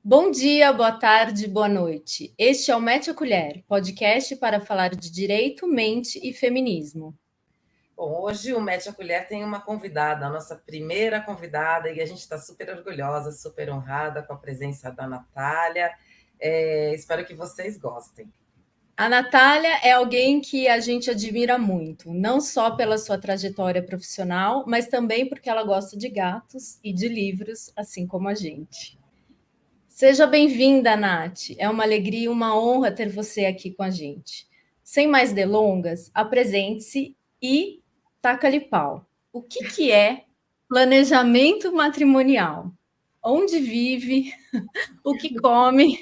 Bom dia, boa tarde, boa noite. Este é o Mete a Colher, podcast para falar de direito, mente e feminismo. Bom, hoje o Mete a Colher tem uma convidada, a nossa primeira convidada, e a gente está super orgulhosa, super honrada com a presença da Natália. Espero que vocês gostem. A Natália é alguém que a gente admira muito, não só pela sua trajetória profissional, mas também porque ela gosta de gatos e de livros, assim como a gente. Seja bem-vinda, Nath. É uma alegria e uma honra ter você aqui com a gente. Sem mais delongas, apresente-se e taca-lhe pau. O que é planejamento matrimonial? Onde vive? O que come?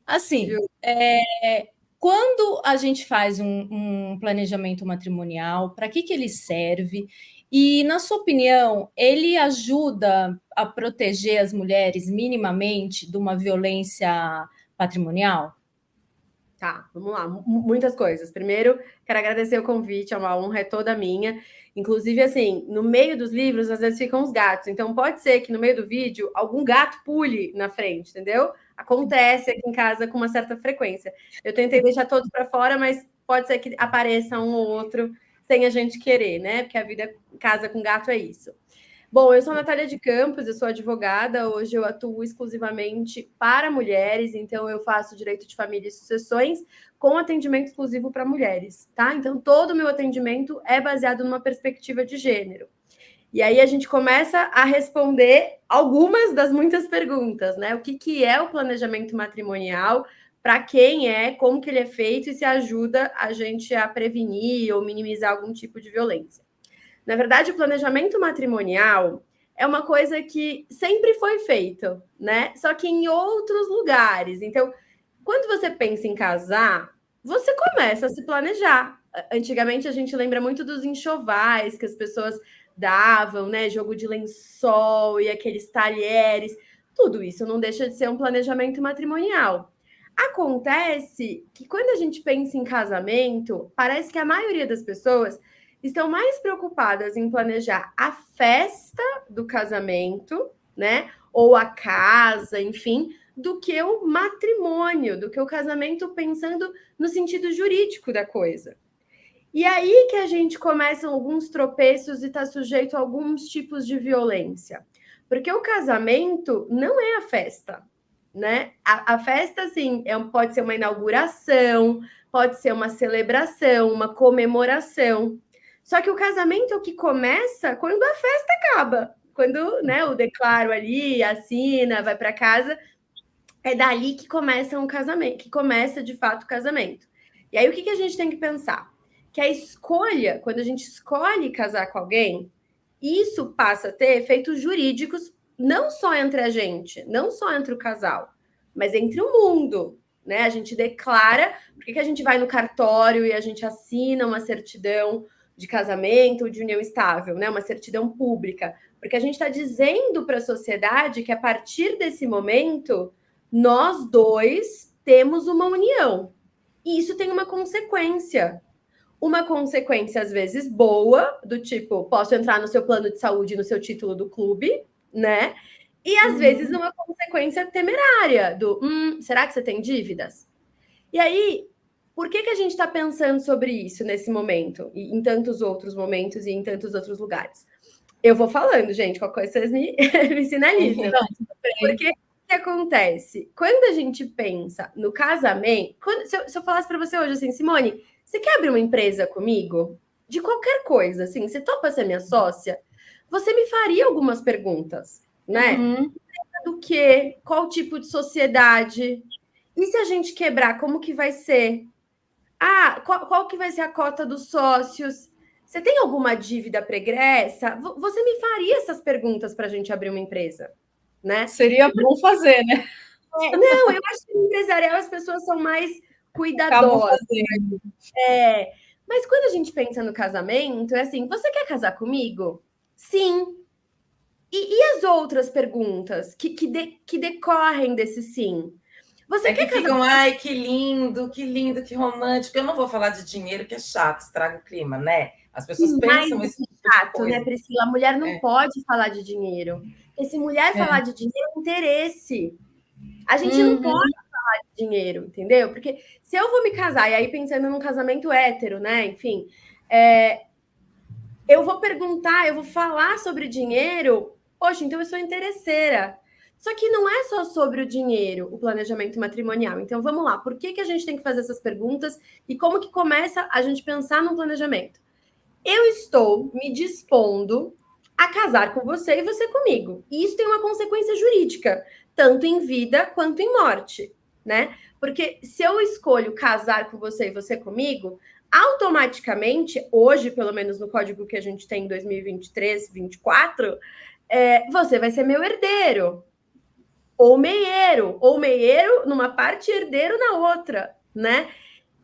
Assim, quando a gente faz um planejamento matrimonial, para que ele serve? E, na sua opinião, ele ajuda a proteger as mulheres minimamente de uma violência patrimonial? Tá, vamos lá. Muitas coisas. Primeiro, quero agradecer o convite, é uma honra, é toda minha. Inclusive, assim, no meio dos livros, às vezes ficam os gatos. Então, pode ser que no meio do vídeo algum gato pule na frente, entendeu? Acontece aqui em casa com uma certa frequência. Eu tentei deixar todos para fora, mas pode ser que apareça um ou outro sem a gente querer, né? Porque a vida em casa com gato é isso. Bom, eu sou a Natália de Campos, eu sou advogada, hoje eu atuo exclusivamente para mulheres, então eu faço direito de família e sucessões com atendimento exclusivo para mulheres, tá? Então todo o meu atendimento é baseado numa perspectiva de gênero. E aí a gente começa a responder algumas das muitas perguntas, né? O que é o planejamento matrimonial, para quem é, como que ele é feito e se ajuda a gente a prevenir ou minimizar algum tipo de violência. Na verdade, o planejamento matrimonial é uma coisa que sempre foi feito, né? Só que em outros lugares. Então, quando você pensa em casar, você começa a se planejar. Antigamente a gente lembra muito dos enxovais que as pessoas davam, né? Jogo de lençol e aqueles talheres. Tudo isso não deixa de ser um planejamento matrimonial. Acontece que quando a gente pensa em casamento, parece que a maioria das pessoas estão mais preocupadas em planejar a festa do casamento, né? Ou a casa, enfim, do que o matrimônio, do que o casamento pensando no sentido jurídico da coisa. E aí que a gente começa alguns tropeços e está sujeito a alguns tipos de violência. Porque o casamento não é a festa, né? A festa, assim, pode ser uma inauguração, pode ser uma celebração, uma comemoração. Só que o casamento é o que começa quando a festa acaba. Quando, né, o declaro ali, assina, vai para casa, é dali que começa um casamento, que começa de fato o casamento. E aí o que a gente tem que pensar? Que a escolha, quando a gente escolhe casar com alguém, isso passa a ter efeitos jurídicos não só entre a gente, não só entre o casal, mas entre o mundo, né? A gente declara, por que a gente vai no cartório e a gente assina uma certidão de casamento ou de união estável, né? Uma certidão pública, porque a gente está dizendo para a sociedade que a partir desse momento nós dois temos uma união. E isso tem uma consequência. Uma consequência, às vezes, boa, do tipo, posso entrar no seu plano de saúde, no seu título do clube, né? E às vezes uma consequência temerária do será que você tem dívidas? E aí, por que a gente está pensando sobre isso nesse momento, e em tantos outros momentos e em tantos outros lugares? Eu vou falando, gente, qualquer coisa vocês me sinalizam. Porque o que acontece? Quando a gente pensa no casamento, se eu falasse para você hoje assim, Simone, você quer abrir uma empresa comigo? De qualquer coisa, assim, você topa ser minha sócia? Você me faria algumas perguntas, né? Uhum. Do que? Qual tipo de sociedade? E se a gente quebrar, como que vai ser? Ah, qual que vai ser a cota dos sócios? Você tem alguma dívida pregressa? Você me faria essas perguntas para a gente abrir uma empresa, né? Seria bom fazer, né? Não, eu acho que no empresarial as pessoas são mais Acabo cuidadosas. fazendo. Mas quando a gente pensa no casamento, é assim: você quer casar comigo? Sim. E as outras perguntas que decorrem desse sim? Você quer que casar ficam, ai, que lindo, que romântico. Eu não vou falar de dinheiro, que é chato, estraga o clima, né? As pessoas pensam esse tipo de chato, coisa. né, Priscila? A mulher não pode falar de dinheiro. Porque se mulher falar de dinheiro, é interesse. A gente não pode falar de dinheiro, entendeu? Porque se eu vou me casar, e aí pensando num casamento hétero, né? Enfim, eu vou perguntar, eu vou falar sobre dinheiro, poxa, então eu sou interesseira. Só que não é só sobre o dinheiro, o planejamento matrimonial. Então vamos lá, por que a gente tem que fazer essas perguntas e como que começa a gente pensar no planejamento? Eu estou me dispondo a casar com você e você comigo. E isso tem uma consequência jurídica, tanto em vida quanto em morte, né? Porque se eu escolho casar com você e você comigo, automaticamente, hoje, pelo menos no código que a gente tem em 2023, 2024, você vai ser meu herdeiro. Ou meieiro numa parte, herdeiro na outra, né?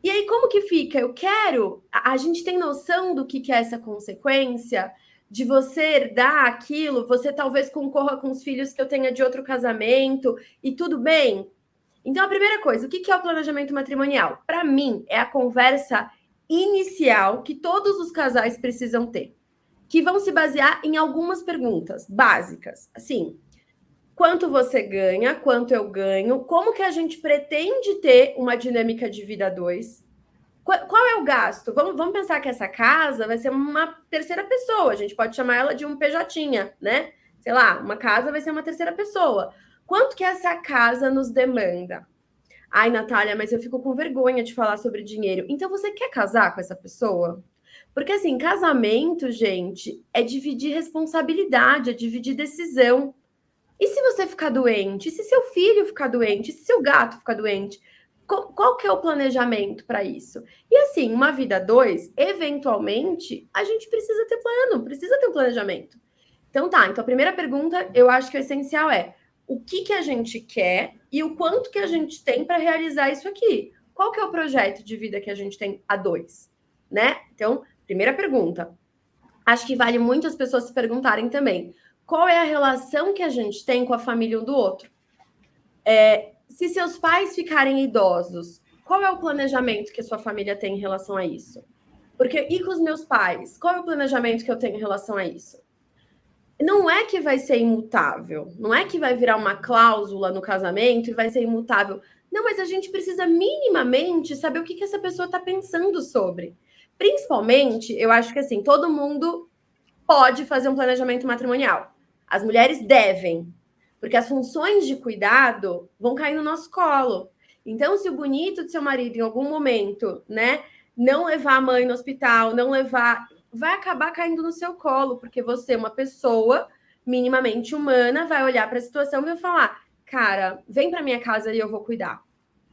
E aí, como que fica? Eu quero. A gente tem noção do que é essa consequência de você herdar aquilo, você talvez concorra com os filhos que eu tenha de outro casamento, e tudo bem. Então, a primeira coisa, o que é o planejamento matrimonial? Para mim, é a conversa inicial que todos os casais precisam ter, que vão se basear em algumas perguntas básicas. Assim, quanto você ganha, quanto eu ganho, como que a gente pretende ter uma dinâmica de vida a dois. Qual é o gasto? Vamos pensar que essa casa vai ser uma terceira pessoa. A gente pode chamar ela de um PJ, né? Sei lá, uma casa vai ser uma terceira pessoa. Quanto que essa casa nos demanda? Ai, Natália, mas eu fico com vergonha de falar sobre dinheiro. Então você quer casar com essa pessoa? Porque assim, casamento, gente, é dividir responsabilidade, é dividir decisão. E se você ficar doente? E se seu filho ficar doente? E se seu gato ficar doente? Qual que é o planejamento para isso? E assim, uma vida a dois, eventualmente, a gente precisa ter plano, precisa ter um planejamento. Então tá, então a primeira pergunta, eu acho que o essencial é o que a gente quer e o quanto que a gente tem para realizar isso aqui. Qual que é o projeto de vida que a gente tem a dois, né? Então, primeira pergunta. Acho que vale muito as pessoas se perguntarem também. Qual é a relação que a gente tem com a família um do outro? Se seus pais ficarem idosos, qual é o planejamento que a sua família tem em relação a isso? Porque, e com os meus pais? Qual é o planejamento que eu tenho em relação a isso? Não é que vai ser imutável, não é que vai virar uma cláusula no casamento e vai ser imutável. Não, mas a gente precisa minimamente saber o que essa pessoa está pensando sobre. Principalmente, eu acho que assim, todo mundo pode fazer um planejamento matrimonial. As mulheres devem, porque as funções de cuidado vão cair no nosso colo. Então, se o bonito de seu marido, em algum momento, né, não levar a mãe no hospital, não levar, vai acabar caindo no seu colo, porque você, uma pessoa minimamente humana, vai olhar para a situação e vai falar: cara, vem para minha casa e eu vou cuidar.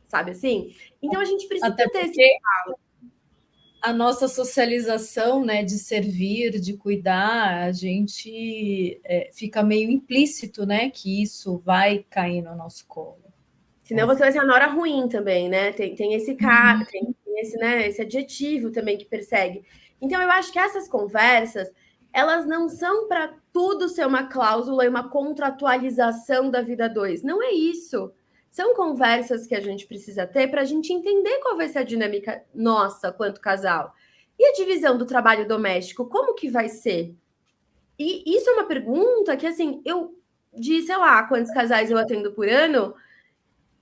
Sabe assim? Então, a gente precisa Até ter esse porque a nossa socialização, né, de servir, de cuidar, a gente fica meio implícito, né, que isso vai cair no nosso colo. Senão você vai ser a nora ruim também, né? Tem esse cara, tem esse, né, esse adjetivo também que persegue. Então, eu acho que essas conversas, elas não são para tudo ser uma cláusula e uma contratualização da vida dois. Não é isso. São conversas que a gente precisa ter para a gente entender qual vai ser a dinâmica nossa quanto casal. E a divisão do trabalho doméstico, como que vai ser? E isso é uma pergunta que, assim, eu de, sei lá, quantos casais eu atendo por ano,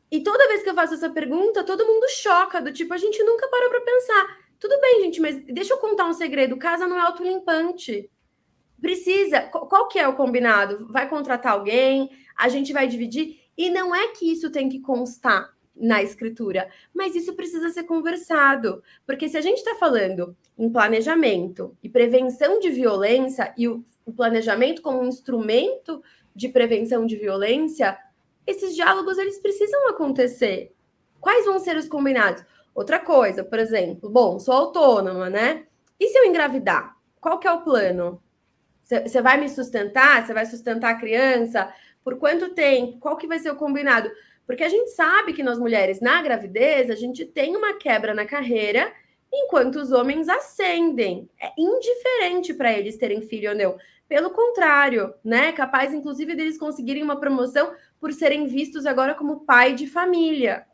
e toda vez que eu faço essa pergunta, todo mundo choca, do tipo, a gente nunca parou para pensar. Tudo bem, gente, mas deixa eu contar um segredo. Casa não é autolimpante. Precisa. Qual que é o combinado? Vai contratar alguém, a gente vai dividir. E não é que isso tem que constar na escritura, mas isso precisa ser conversado. Porque se a gente está falando em planejamento e prevenção de violência, e o planejamento como um instrumento de prevenção de violência, esses diálogos eles precisam acontecer. Quais vão ser os combinados? Outra coisa, por exemplo, bom, sou autônoma, né? E se eu engravidar? Qual que é o plano? Você vai me sustentar? Você vai sustentar a criança? Por quanto tempo? Qual que vai ser o combinado? Porque a gente sabe que nós mulheres, na gravidez, a gente tem uma quebra na carreira, enquanto os homens ascendem. É indiferente para eles terem filho ou não. Pelo contrário, né? Capaz, inclusive, deles conseguirem uma promoção por serem vistos agora como pai de família,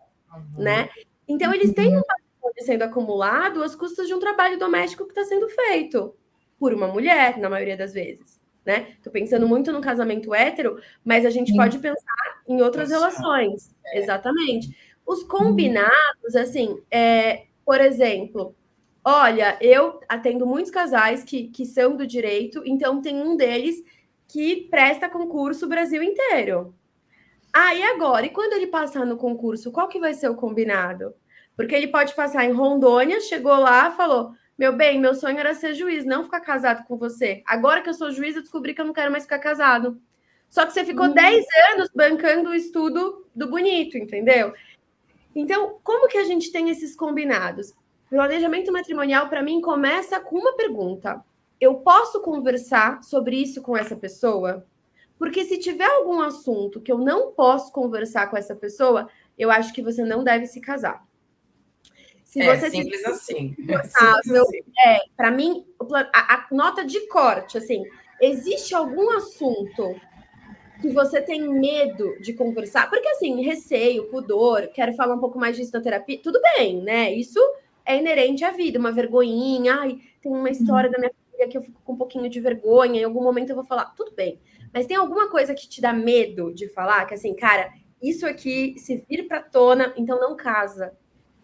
né? Então, eles têm um patrimônio sendo acumulado às custas de um trabalho doméstico que está sendo feito por uma mulher, na maioria das vezes, né? Tô pensando muito no casamento hétero, mas a gente pode pensar em outras relações. Exatamente. Os combinados, assim, por exemplo, olha, eu atendo muitos casais que são do direito, então tem um deles que presta concurso o Brasil inteiro. E agora? E quando ele passar no concurso, qual que vai ser o combinado? Porque ele pode passar em Rondônia, chegou lá, falou: meu bem, meu sonho era ser juiz, não ficar casado com você. Agora que eu sou juiz, eu descobri que eu não quero mais ficar casado. Só que você ficou 10 anos bancando o estudo do bonito, entendeu? Então, como que a gente tem esses combinados? Planejamento matrimonial, para mim, começa com uma pergunta. Eu posso conversar sobre isso com essa pessoa? Porque se tiver algum assunto que eu não posso conversar com essa pessoa, eu acho que você não deve se casar. Se você simples assim. Para mim, a nota de corte, assim, existe algum assunto que você tem medo de conversar? Porque, assim, receio, pudor, quero falar um pouco mais disso na terapia, tudo bem, né? Isso é inerente à vida, uma vergonhinha, tem uma história da minha filha que eu fico com um pouquinho de vergonha, em algum momento eu vou falar, tudo bem. Mas tem alguma coisa que te dá medo de falar? Que assim, cara, isso aqui se vir pra tona, então não casa.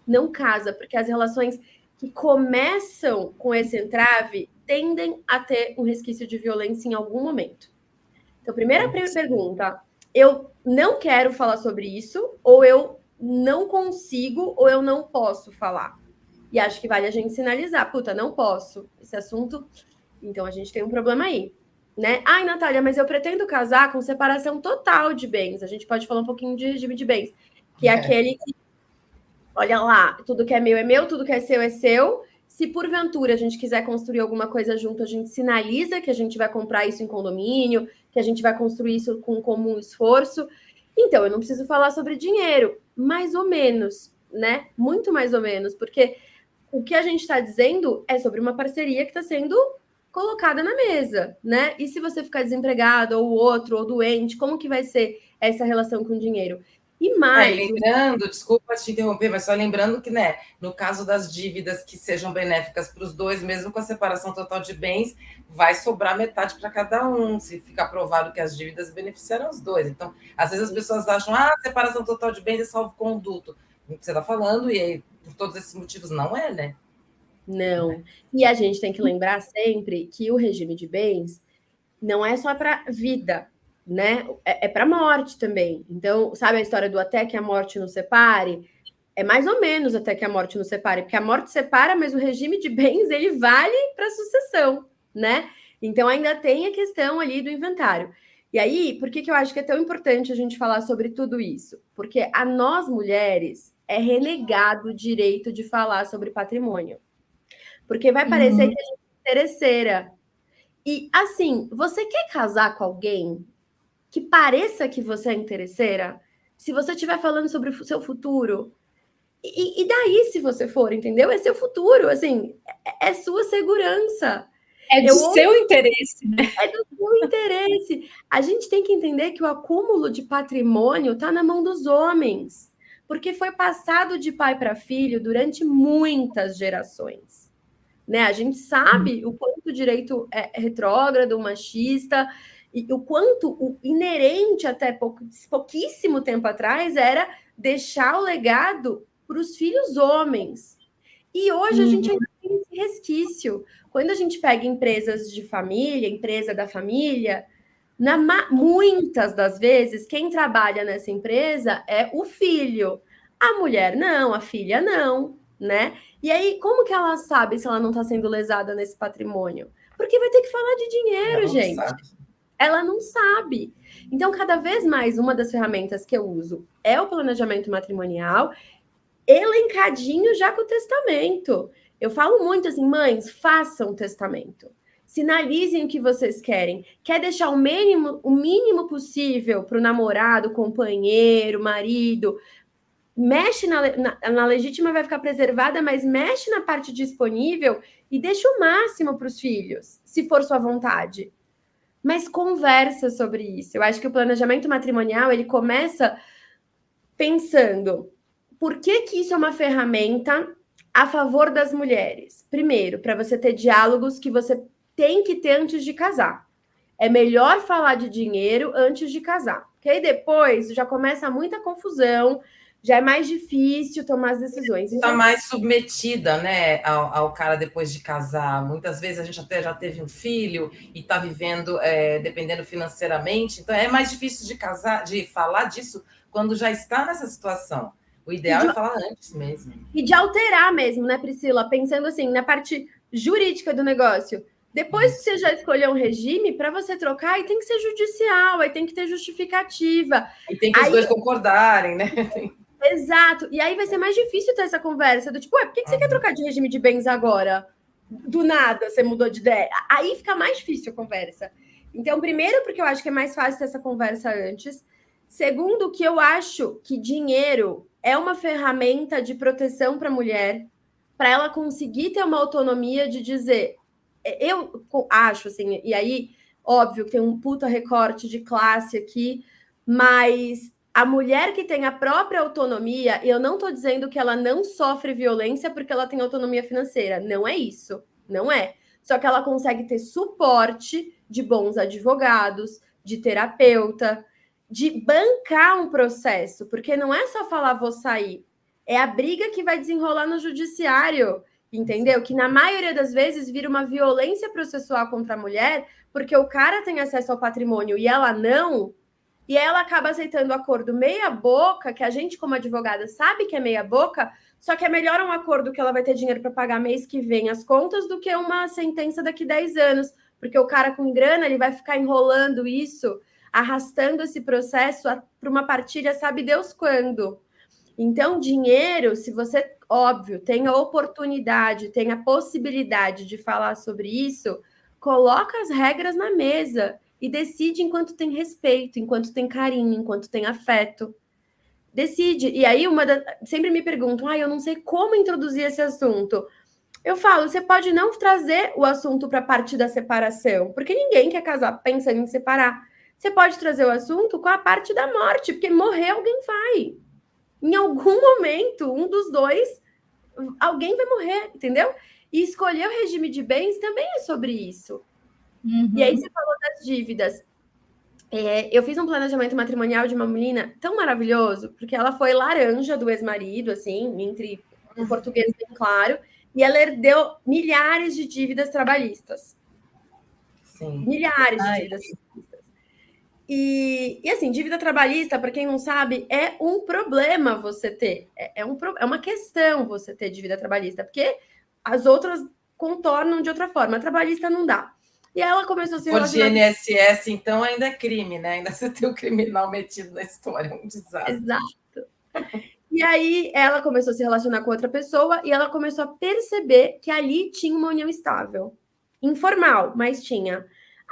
Não casa, porque as relações que começam com esse entrave tendem a ter um resquício de violência em algum momento. Então, primeira pergunta, eu não quero falar sobre isso, ou eu não consigo, ou eu não posso falar. E acho que vale a gente sinalizar, puta, não posso. Esse assunto, então a gente tem um problema aí, né? Ai, Natália, mas eu pretendo casar com separação total de bens. A gente pode falar um pouquinho de regime de bens, que é aquele que, olha lá, tudo que é meu, tudo que é seu é seu. Se porventura a gente quiser construir alguma coisa junto, a gente sinaliza que a gente vai comprar isso em condomínio, que a gente vai construir isso com comum esforço. Então, eu não preciso falar sobre dinheiro, mais ou menos, né? Muito mais ou menos, porque o que a gente está dizendo é sobre uma parceria que está sendo colocada na mesa, né? E se você ficar desempregado, ou outro, ou doente, como que vai ser essa relação com o dinheiro? E mais... lembrando, desculpa te interromper, mas só lembrando que, né, no caso das dívidas que sejam benéficas para os dois, mesmo com a separação total de bens, vai sobrar metade para cada um, se ficar provado que as dívidas beneficiaram os dois. Então, às vezes as pessoas acham, separação total de bens é salvo-conduto. O que você está falando, e aí, por todos esses motivos, não é, né? Não. E a gente tem que lembrar sempre que o regime de bens não é só para vida, né? É para morte também. Então, sabe a história do até que a morte nos separe? É mais ou menos até que a morte nos separe, porque a morte separa, mas o regime de bens ele vale para a sucessão, né? Então ainda tem a questão ali do inventário. E aí, por que eu acho que é tão importante a gente falar sobre tudo isso? Porque a nós mulheres é renegado o direito de falar sobre patrimônio. Porque vai parecer que a gente é interesseira. E, assim, você quer casar com alguém que pareça que você é interesseira? Se você estiver falando sobre o seu futuro, e daí se você for, entendeu? É seu futuro, assim, é sua segurança. É do seu interesse, né? É do seu interesse. A gente tem que entender que o acúmulo de patrimônio está na mão dos homens, porque foi passado de pai para filho durante muitas gerações. Né? A gente sabe o quanto o direito é retrógrado, machista, e o quanto o inerente até pouquíssimo tempo atrás era deixar o legado para os filhos homens. E hoje a gente ainda tem esse resquício. Quando a gente pega empresas de família, empresa da família, muitas das vezes, quem trabalha nessa empresa é o filho. A mulher não, a filha não, né? E aí, como que ela sabe se ela não está sendo lesada nesse patrimônio? Porque vai ter que falar de dinheiro, gente. Ela não sabe. Então, cada vez mais, uma das ferramentas que eu uso é o planejamento matrimonial, elencadinho já com o testamento. Eu falo muito assim, mães, façam um testamento. Sinalizem o que vocês querem. Quer deixar o mínimo possível para o namorado, companheiro, marido. Mexe na legítima, vai ficar preservada, mas mexe na parte disponível e deixa o máximo para os filhos, se for sua vontade. Mas conversa sobre isso. Eu acho que o planejamento matrimonial, ele começa pensando por que isso é uma ferramenta a favor das mulheres. Primeiro, para você ter diálogos que você tem que ter antes de casar. é melhor falar de dinheiro antes de casar. Porque aí depois já começa muita confusão, já é mais difícil tomar as decisões. Então, está mais submetida, né, ao cara depois de casar. Muitas vezes a gente até já teve um filho e está vivendo, dependendo financeiramente. Então, é mais difícil de casar, de falar disso quando já está nessa situação. O ideal é falar antes mesmo. E de alterar mesmo, né, Priscila? Pensando assim, na parte jurídica do negócio. Depois que você já escolheu um regime, para você trocar, aí tem que ser judicial, aí tem que ter justificativa. E tem que os dois concordarem, né? Exato. E aí vai ser mais difícil ter essa conversa do tipo, por que você quer trocar de regime de bens agora? Do nada, você mudou de ideia. Aí fica mais difícil a conversa. Então, primeiro, porque eu acho que é mais fácil ter essa conversa antes. Segundo, que eu acho que dinheiro é uma ferramenta de proteção para a mulher, para ela conseguir ter uma autonomia de dizer... Eu acho, assim, e aí, óbvio que tem um puta recorte de classe aqui, mas a mulher que tem a própria autonomia, eu não estou dizendo que ela não sofre violência porque ela tem autonomia financeira. Não é isso, não é. Só que ela consegue ter suporte de bons advogados, de terapeuta, de bancar um processo, porque não é só falar vou sair, é a briga que vai desenrolar no judiciário, entendeu? Que na maioria das vezes vira uma violência processual contra a mulher, porque o cara tem acesso ao patrimônio e ela não, e ela acaba aceitando o acordo meia boca, que a gente como advogada sabe que é meia boca, só que é melhor um acordo que ela vai ter dinheiro para pagar mês que vem as contas do que uma sentença daqui 10 anos, porque o cara com grana, ele vai ficar enrolando isso, arrastando esse processo para uma partilha, sabe Deus quando. Então, dinheiro, se você, óbvio, tem a oportunidade, tem a possibilidade de falar sobre isso, coloca as regras na mesa e decide enquanto tem respeito, enquanto tem carinho, enquanto tem afeto. Decide. E aí, sempre me perguntam, eu não sei como introduzir esse assunto. Eu falo, você pode não trazer o assunto para a parte da separação, porque ninguém quer casar pensando em separar. Você pode trazer o assunto com a parte da morte, porque morrer alguém vai. Em algum momento, um dos dois, alguém vai morrer, entendeu? E escolher o regime de bens também é sobre isso. Uhum. E aí você falou das dívidas. Eu fiz um planejamento matrimonial de uma menina tão maravilhoso, porque ela foi laranja do ex-marido, assim, entre um português bem claro, e ela herdeu milhares de dívidas trabalhistas. Sim. Milhares de dívidas trabalhistas. E assim, dívida trabalhista, para quem não sabe, é um problema você ter. É uma questão você ter dívida trabalhista, porque as outras contornam de outra forma. A trabalhista não dá. E ela começou a se relacionar... Por de INSS, então, ainda é crime, né? Ainda você tem um criminal metido na história, é um desastre. Exato. E aí ela começou a se relacionar com outra pessoa e ela começou a perceber que ali tinha uma união estável. Informal, mas tinha.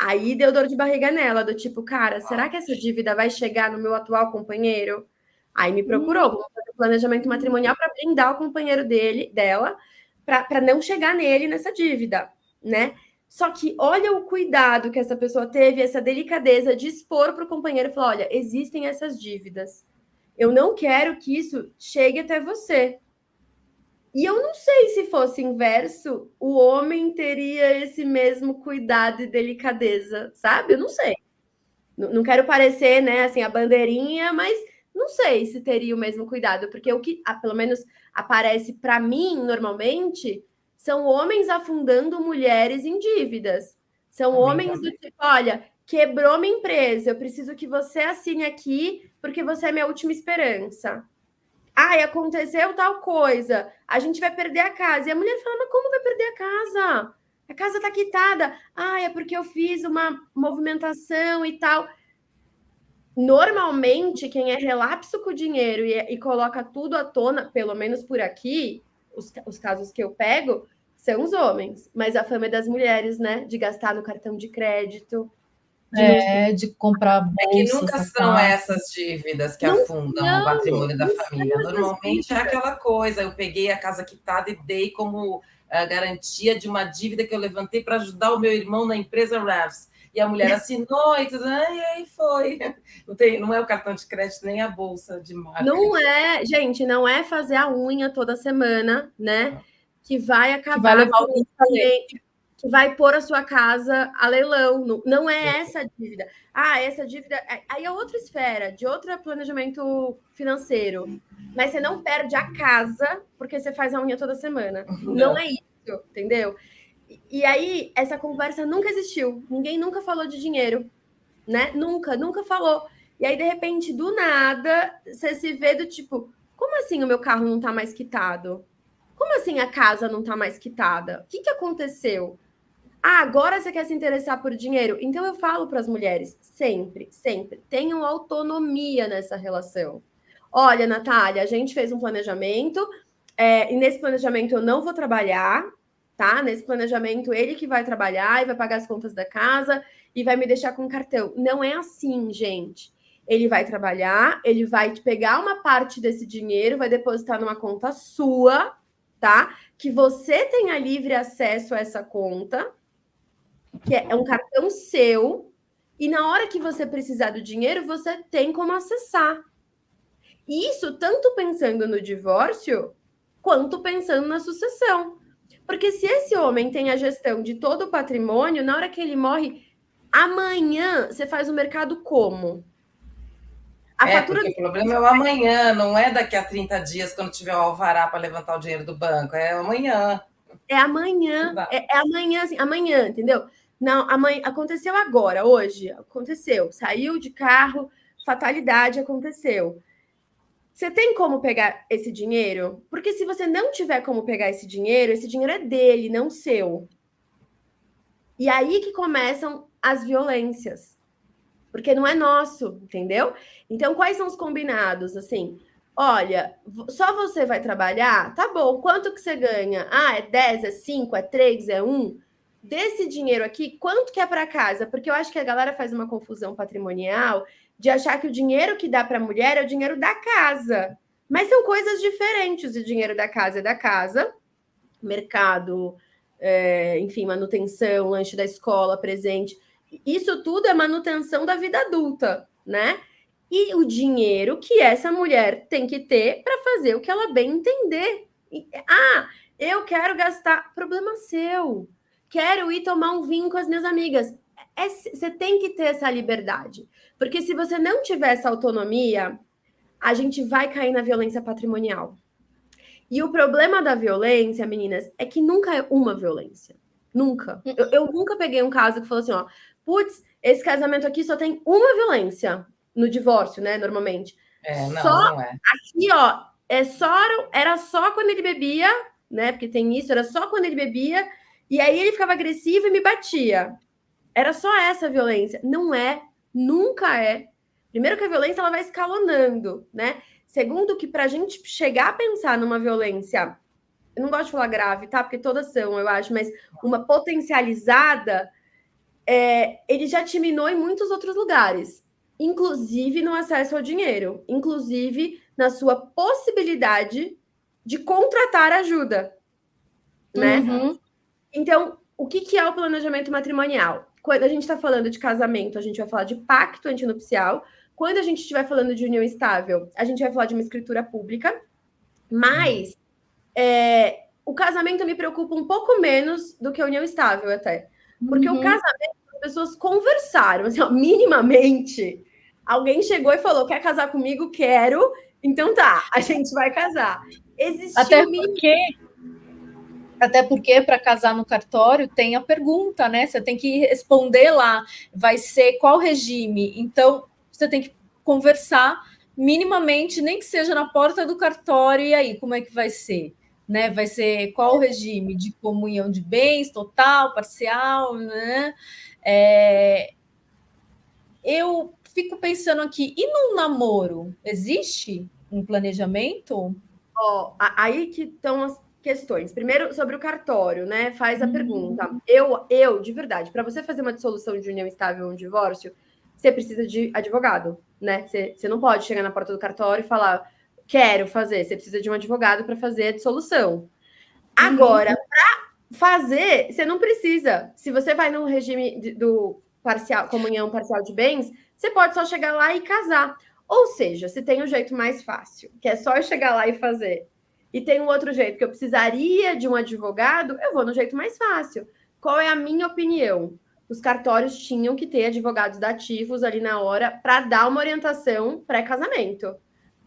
Aí deu dor de barriga nela, do tipo, cara, será que essa dívida vai chegar no meu atual companheiro? Aí me procurou, vamos fazer um planejamento matrimonial para blindar o companheiro dela, para não chegar nele nessa dívida, né? Só que olha o cuidado que essa pessoa teve, essa delicadeza de expor para o companheiro e falar, olha, existem essas dívidas. Eu não quero que isso chegue até você. E eu não sei se fosse inverso, o homem teria esse mesmo cuidado e delicadeza, sabe? Eu não sei. Não quero parecer, né, assim, a bandeirinha, mas não sei se teria o mesmo cuidado, porque o que, pelo menos, aparece para mim, normalmente, são homens afundando mulheres em dívidas. São homens do tipo, olha, quebrou minha empresa, eu preciso que você assine aqui, porque você é minha última esperança. Aconteceu tal coisa, a gente vai perder a casa. E a mulher fala, mas como vai perder a casa? A casa está quitada. É porque eu fiz uma movimentação e tal. Normalmente, quem é relapso com o dinheiro e coloca tudo à tona, pelo menos por aqui, os casos que eu pego, são os homens. Mas a fama é das mulheres, né? De gastar no cartão de crédito. De comprar bolsa. É que nunca são essas dívidas que afundam o patrimônio da família. Normalmente é aquela coisa, eu peguei a casa quitada e dei como garantia de uma dívida que eu levantei para ajudar o meu irmão na empresa Ravs. E a mulher assinou e tudo, e aí foi. Não é o cartão de crédito, nem a bolsa de marca. Não é, gente, não é fazer a unha toda semana, né? Que vai acabar que vai levar o que vai pôr a sua casa a leilão. Não é essa a dívida. Essa dívida... Aí é outra esfera, de outro planejamento financeiro. Mas você não perde a casa porque você faz a unha toda semana. Não é isso, entendeu? E aí, essa conversa nunca existiu. Ninguém nunca falou de dinheiro, né? Nunca falou. E aí, de repente, do nada, você se vê do tipo, como assim o meu carro não tá mais quitado? Como assim a casa não tá mais quitada? O que aconteceu? Agora você quer se interessar por dinheiro? Então eu falo para as mulheres, sempre, tenham autonomia nessa relação. Olha, Natália, a gente fez um planejamento, e nesse planejamento eu não vou trabalhar, tá? Nesse planejamento ele que vai trabalhar e vai pagar as contas da casa e vai me deixar com cartão. Não é assim, gente. Ele vai trabalhar, ele vai pegar uma parte desse dinheiro, vai depositar numa conta sua, tá? Que você tenha livre acesso a essa conta, que é um cartão seu, e na hora que você precisar do dinheiro, você tem como acessar. Isso tanto pensando no divórcio, quanto pensando na sucessão. Porque se esse homem tem a gestão de todo o patrimônio, na hora que ele morre, amanhã você faz o mercado como? Porque o problema é o amanhã, não é daqui a 30 dias, quando tiver o alvará para levantar o dinheiro do banco, é amanhã. É amanhã, amanhã, assim, amanhã, entendeu? Não, amanhã, aconteceu agora, hoje, aconteceu. Saiu de carro, fatalidade, aconteceu. Você tem como pegar esse dinheiro? Porque se você não tiver como pegar esse dinheiro é dele, não seu. E aí que começam as violências. Porque não é nosso, entendeu? Então, quais são os combinados? Assim, olha, só você vai trabalhar? Tá bom, quanto que você ganha? É 10, é 5, é 3, é 1? Desse dinheiro aqui, quanto que é para casa? Porque eu acho que a galera faz uma confusão patrimonial de achar que o dinheiro que dá para a mulher é o dinheiro da casa. Mas são coisas diferentes. O dinheiro da casa é da casa, mercado, enfim, manutenção, lanche da escola, presente. Isso tudo é manutenção da vida adulta, né? E o dinheiro que essa mulher tem que ter para fazer o que ela bem entender. Eu quero gastar. Problema seu. Quero ir tomar um vinho com as minhas amigas. Você tem que ter essa liberdade. Porque se você não tiver essa autonomia, a gente vai cair na violência patrimonial. E o problema da violência, meninas, é que nunca é uma violência. Nunca. Eu nunca peguei um caso que falou assim, putz, esse casamento aqui só tem uma violência no divórcio, né, normalmente. Não é. Aqui, era só quando ele bebia, né, porque tem isso, era só quando ele bebia, e aí ele ficava agressivo e me batia. Era só essa a violência. Não é, nunca é. Primeiro que a violência, ela vai escalonando, né? Segundo que pra gente chegar a pensar numa violência, eu não gosto de falar grave, tá? Porque todas são, eu acho, mas uma potencializada, ele já te minou em muitos outros lugares, inclusive no acesso ao dinheiro, inclusive na sua possibilidade de contratar ajuda, né? Uhum. Então, o que é o planejamento matrimonial? Quando a gente está falando de casamento, a gente vai falar de pacto antinupcial. Quando a gente estiver falando de união estável, a gente vai falar de uma escritura pública. Mas o casamento me preocupa um pouco menos do que a união estável até. Porque o casamento, as pessoas conversaram, assim, minimamente. Alguém chegou e falou, quer casar comigo? Quero. Então tá, a gente vai casar. Até porque para casar no cartório tem a pergunta, né? Você tem que responder lá, vai ser qual regime? Então, você tem que conversar minimamente, nem que seja na porta do cartório, e aí, como é que vai ser? Né? Vai ser qual o regime? De comunhão de bens, total, parcial, né? Eu fico pensando aqui, e num namoro, existe um planejamento? Aí que estão as questões. Primeiro, sobre o cartório, né? Faz a pergunta. Eu, de verdade, para você fazer uma dissolução de união estável ou um divórcio, você precisa de advogado, né? Você não pode chegar na porta do cartório e falar, quero fazer. Você precisa de um advogado para fazer a dissolução. Agora, para fazer, você não precisa. Se você vai no regime do comunhão parcial de bens, você pode só chegar lá e casar. Ou seja, se tem um jeito mais fácil, que é só eu chegar lá e fazer, e tem um outro jeito que eu precisaria de um advogado, eu vou no jeito mais fácil. qual é a minha opinião? Os cartórios tinham que ter advogados dativos ali na hora para dar uma orientação pré-casamento.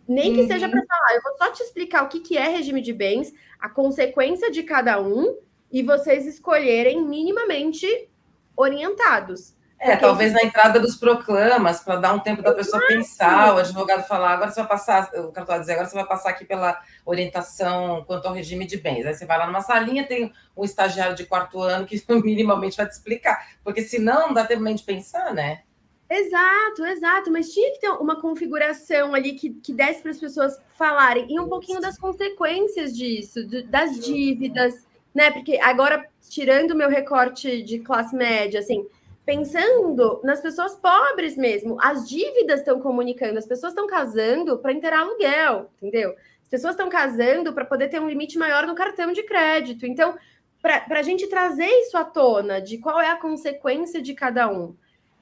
Nem que seja para falar, eu vou só te explicar o que é regime de bens, a consequência de cada um, e vocês escolherem minimamente orientados. Talvez na entrada dos proclamas, para dar um tempo da pessoa pensar, o advogado falar, agora você vai passar, o cartório dizer, agora você vai passar aqui pela orientação quanto ao regime de bens. Aí você vai lá numa salinha, tem um estagiário de 4º ano que minimamente vai te explicar, porque senão não dá tempo nem de pensar, né? Exato, mas tinha que ter uma configuração ali que desse para as pessoas falarem, e um pouquinho das consequências disso, das dívidas, né? Porque agora, tirando o meu recorte de classe média, assim, pensando nas pessoas pobres mesmo, as dívidas estão comunicando, as pessoas estão casando para inteirar aluguel, entendeu? As pessoas estão casando para poder ter um limite maior no cartão de crédito. Então, para a gente trazer isso à tona, de qual é a consequência de cada um.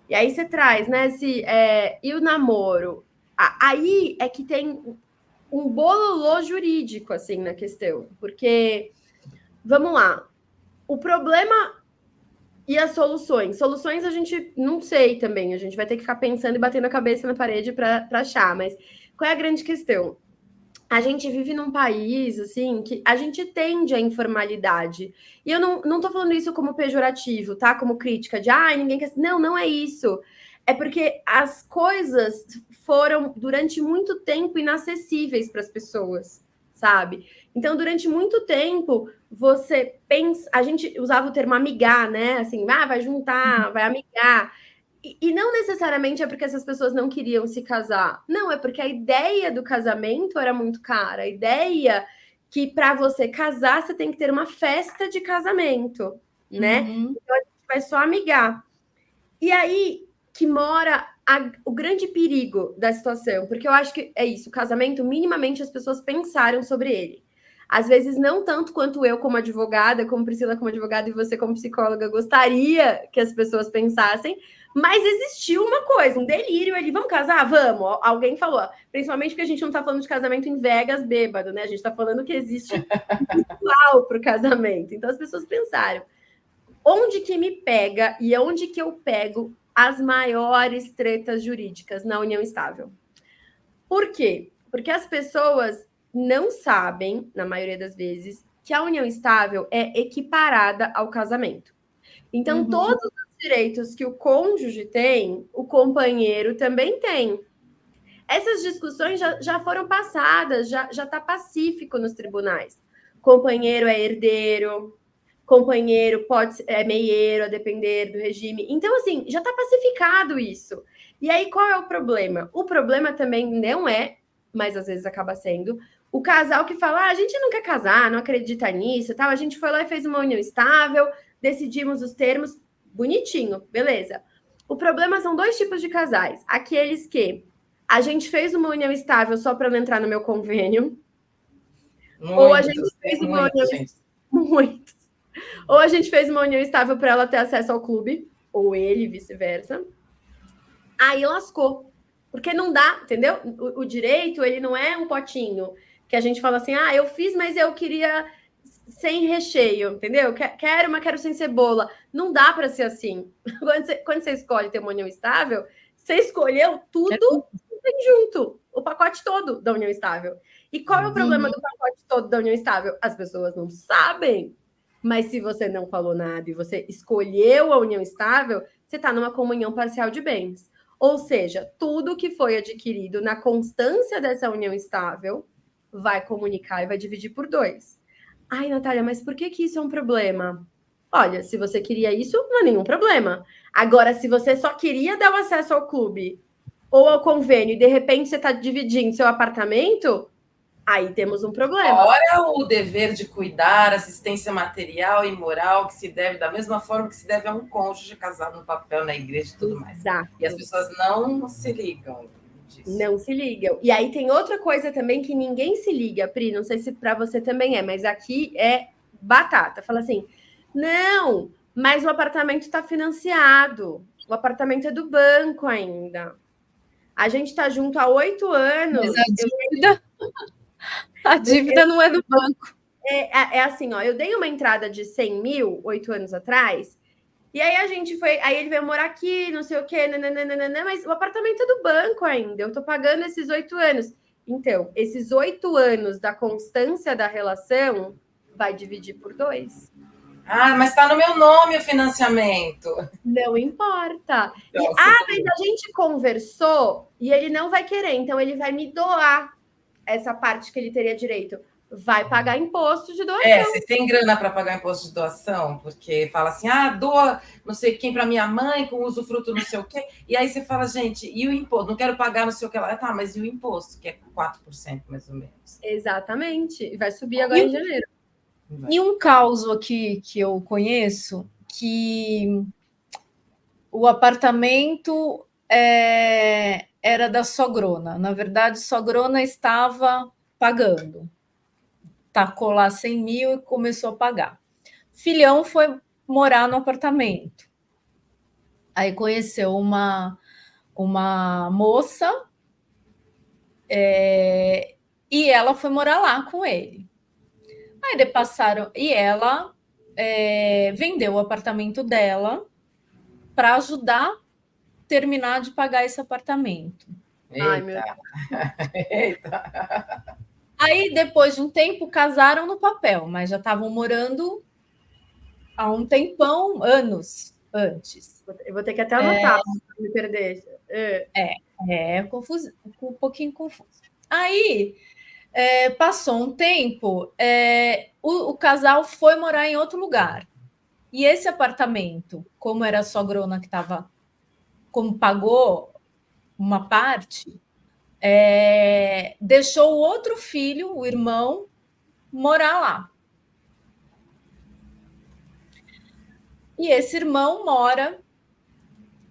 E aí você traz, né? E o namoro? Aí é que tem um bololô jurídico, assim, na questão. Porque, vamos lá, o problema e as soluções. Soluções a gente não sei também, a gente vai ter que ficar pensando e batendo a cabeça na parede para achar. Mas qual é a grande questão? A gente vive num país, assim, que a gente tende à informalidade. E eu não tô falando isso como pejorativo, tá? Como crítica de, ninguém quer... Não é isso. É porque as coisas foram, durante muito tempo, inacessíveis para as pessoas, sabe? Então, durante muito tempo, você pensa... A gente usava o termo amigar, né? Assim, vai juntar, vai amigar. E não necessariamente é porque essas pessoas não queriam se casar. Não, é porque a ideia do casamento era muito cara. A ideia que para você casar, você tem que ter uma festa de casamento, né? Então a gente vai só amigar. E aí que mora o grande perigo da situação, porque eu acho que é isso, o casamento, minimamente as pessoas pensaram sobre ele. Às vezes não tanto quanto eu como advogada, como Priscila como advogada e você como psicóloga gostaria que as pessoas pensassem, mas existiu uma coisa, um delírio ali, vamos casar? Vamos! Alguém falou, principalmente porque a gente não está falando de casamento em Vegas bêbado, né? A gente está falando que existe um ritual para o casamento. Então as pessoas pensaram, onde que me pega e onde que eu pego as maiores tretas jurídicas na união estável? Por quê? Porque as pessoas não sabem, na maioria das vezes, que a união estável é equiparada ao casamento. Então, todos os direitos que o cônjuge tem, o companheiro também tem. Essas discussões já foram passadas, já está pacífico nos tribunais. Companheiro é herdeiro, companheiro é meieiro, a depender do regime. Então, assim, já está pacificado isso. E aí, qual é o problema? O problema também não é, mas às vezes acaba sendo, o casal que fala, a gente não quer casar, não acredita nisso, tal. A gente foi lá e fez uma união estável, decidimos os termos, bonitinho, beleza. O problema são 2 tipos de casais. Aqueles que a gente fez uma união estável só para ela entrar no meu convênio, ou a gente fez uma união muito. Ou a gente fez uma união estável para ela ter acesso ao clube, ou ele, vice-versa. Aí lascou. Porque não dá, entendeu? O direito, ele não é um potinho que a gente fala assim, eu fiz, mas eu queria sem recheio, entendeu? Quero, mas quero sem cebola. Não dá para ser assim. Quando você escolhe ter uma união estável, você escolheu tudo junto, o pacote todo da união estável. E qual é o problema do pacote todo da união estável? As pessoas não sabem. Mas se você não falou nada e você escolheu a união estável, você está numa comunhão parcial de bens. Ou seja, tudo que foi adquirido na constância dessa união estável vai comunicar e vai dividir por 2. Ai, Natália, mas por que isso é um problema? Olha, se você queria isso, não é nenhum problema. Agora, se você só queria dar o acesso ao clube ou ao convênio e de repente você está dividindo seu apartamento, aí temos um problema. Ora, o dever de cuidar, assistência material e moral, que se deve da mesma forma que se deve a um cônjuge casado no papel, na igreja e tudo mais. Exato. E as pessoas não se ligam disso. Não se ligam. E aí tem outra coisa também que ninguém se liga, Pri, não sei se para você também é, mas aqui é batata. Fala assim, não, mas o apartamento está financiado. O apartamento é do banco ainda. A gente está junto há 8 anos. Mas a dívida não é do banco. É assim, ó, eu dei uma entrada de 100 mil 8 anos atrás, e aí a gente foi, aí ele veio morar aqui, não sei o quê, nananana, mas o apartamento é do banco ainda, eu tô pagando esses 8 anos. Então, esses 8 anos da constância da relação vai dividir por 2. Ah, mas está no meu nome o financiamento. Não importa. Nossa, mas a gente conversou e ele não vai querer, então ele vai me doar essa parte que ele teria direito. Vai pagar imposto de doação. Vocês têm grana para pagar imposto de doação? Porque fala assim, doa não sei quem para minha mãe, com usufruto não sei o quê. E aí você fala, gente, e o imposto? Não quero pagar não sei o que lá. Tá, mas e o imposto? Que é 4% mais ou menos. Exatamente. E vai subir agora em janeiro. E um caso aqui que eu conheço, que o apartamento era da sogrona. Na verdade, sogrona estava pagando. Tacou lá 100 mil e começou a pagar. Filhão foi morar no apartamento. Aí conheceu uma moça e ela foi morar lá com ele. Aí passaram e ela vendeu o apartamento dela para ajudar a terminar de pagar esse apartamento. Eita. Ai, meu Deus. Eita. Aí, depois de um tempo, casaram no papel, mas já estavam morando há um tempão, anos antes. Eu vou ter que até anotar para não me perder. Confuso, um pouquinho confuso. Aí, passou um tempo, o casal foi morar em outro lugar. E esse apartamento, como era a sogrona que estava, como pagou uma parte, deixou o outro filho, o irmão, morar lá. E esse irmão mora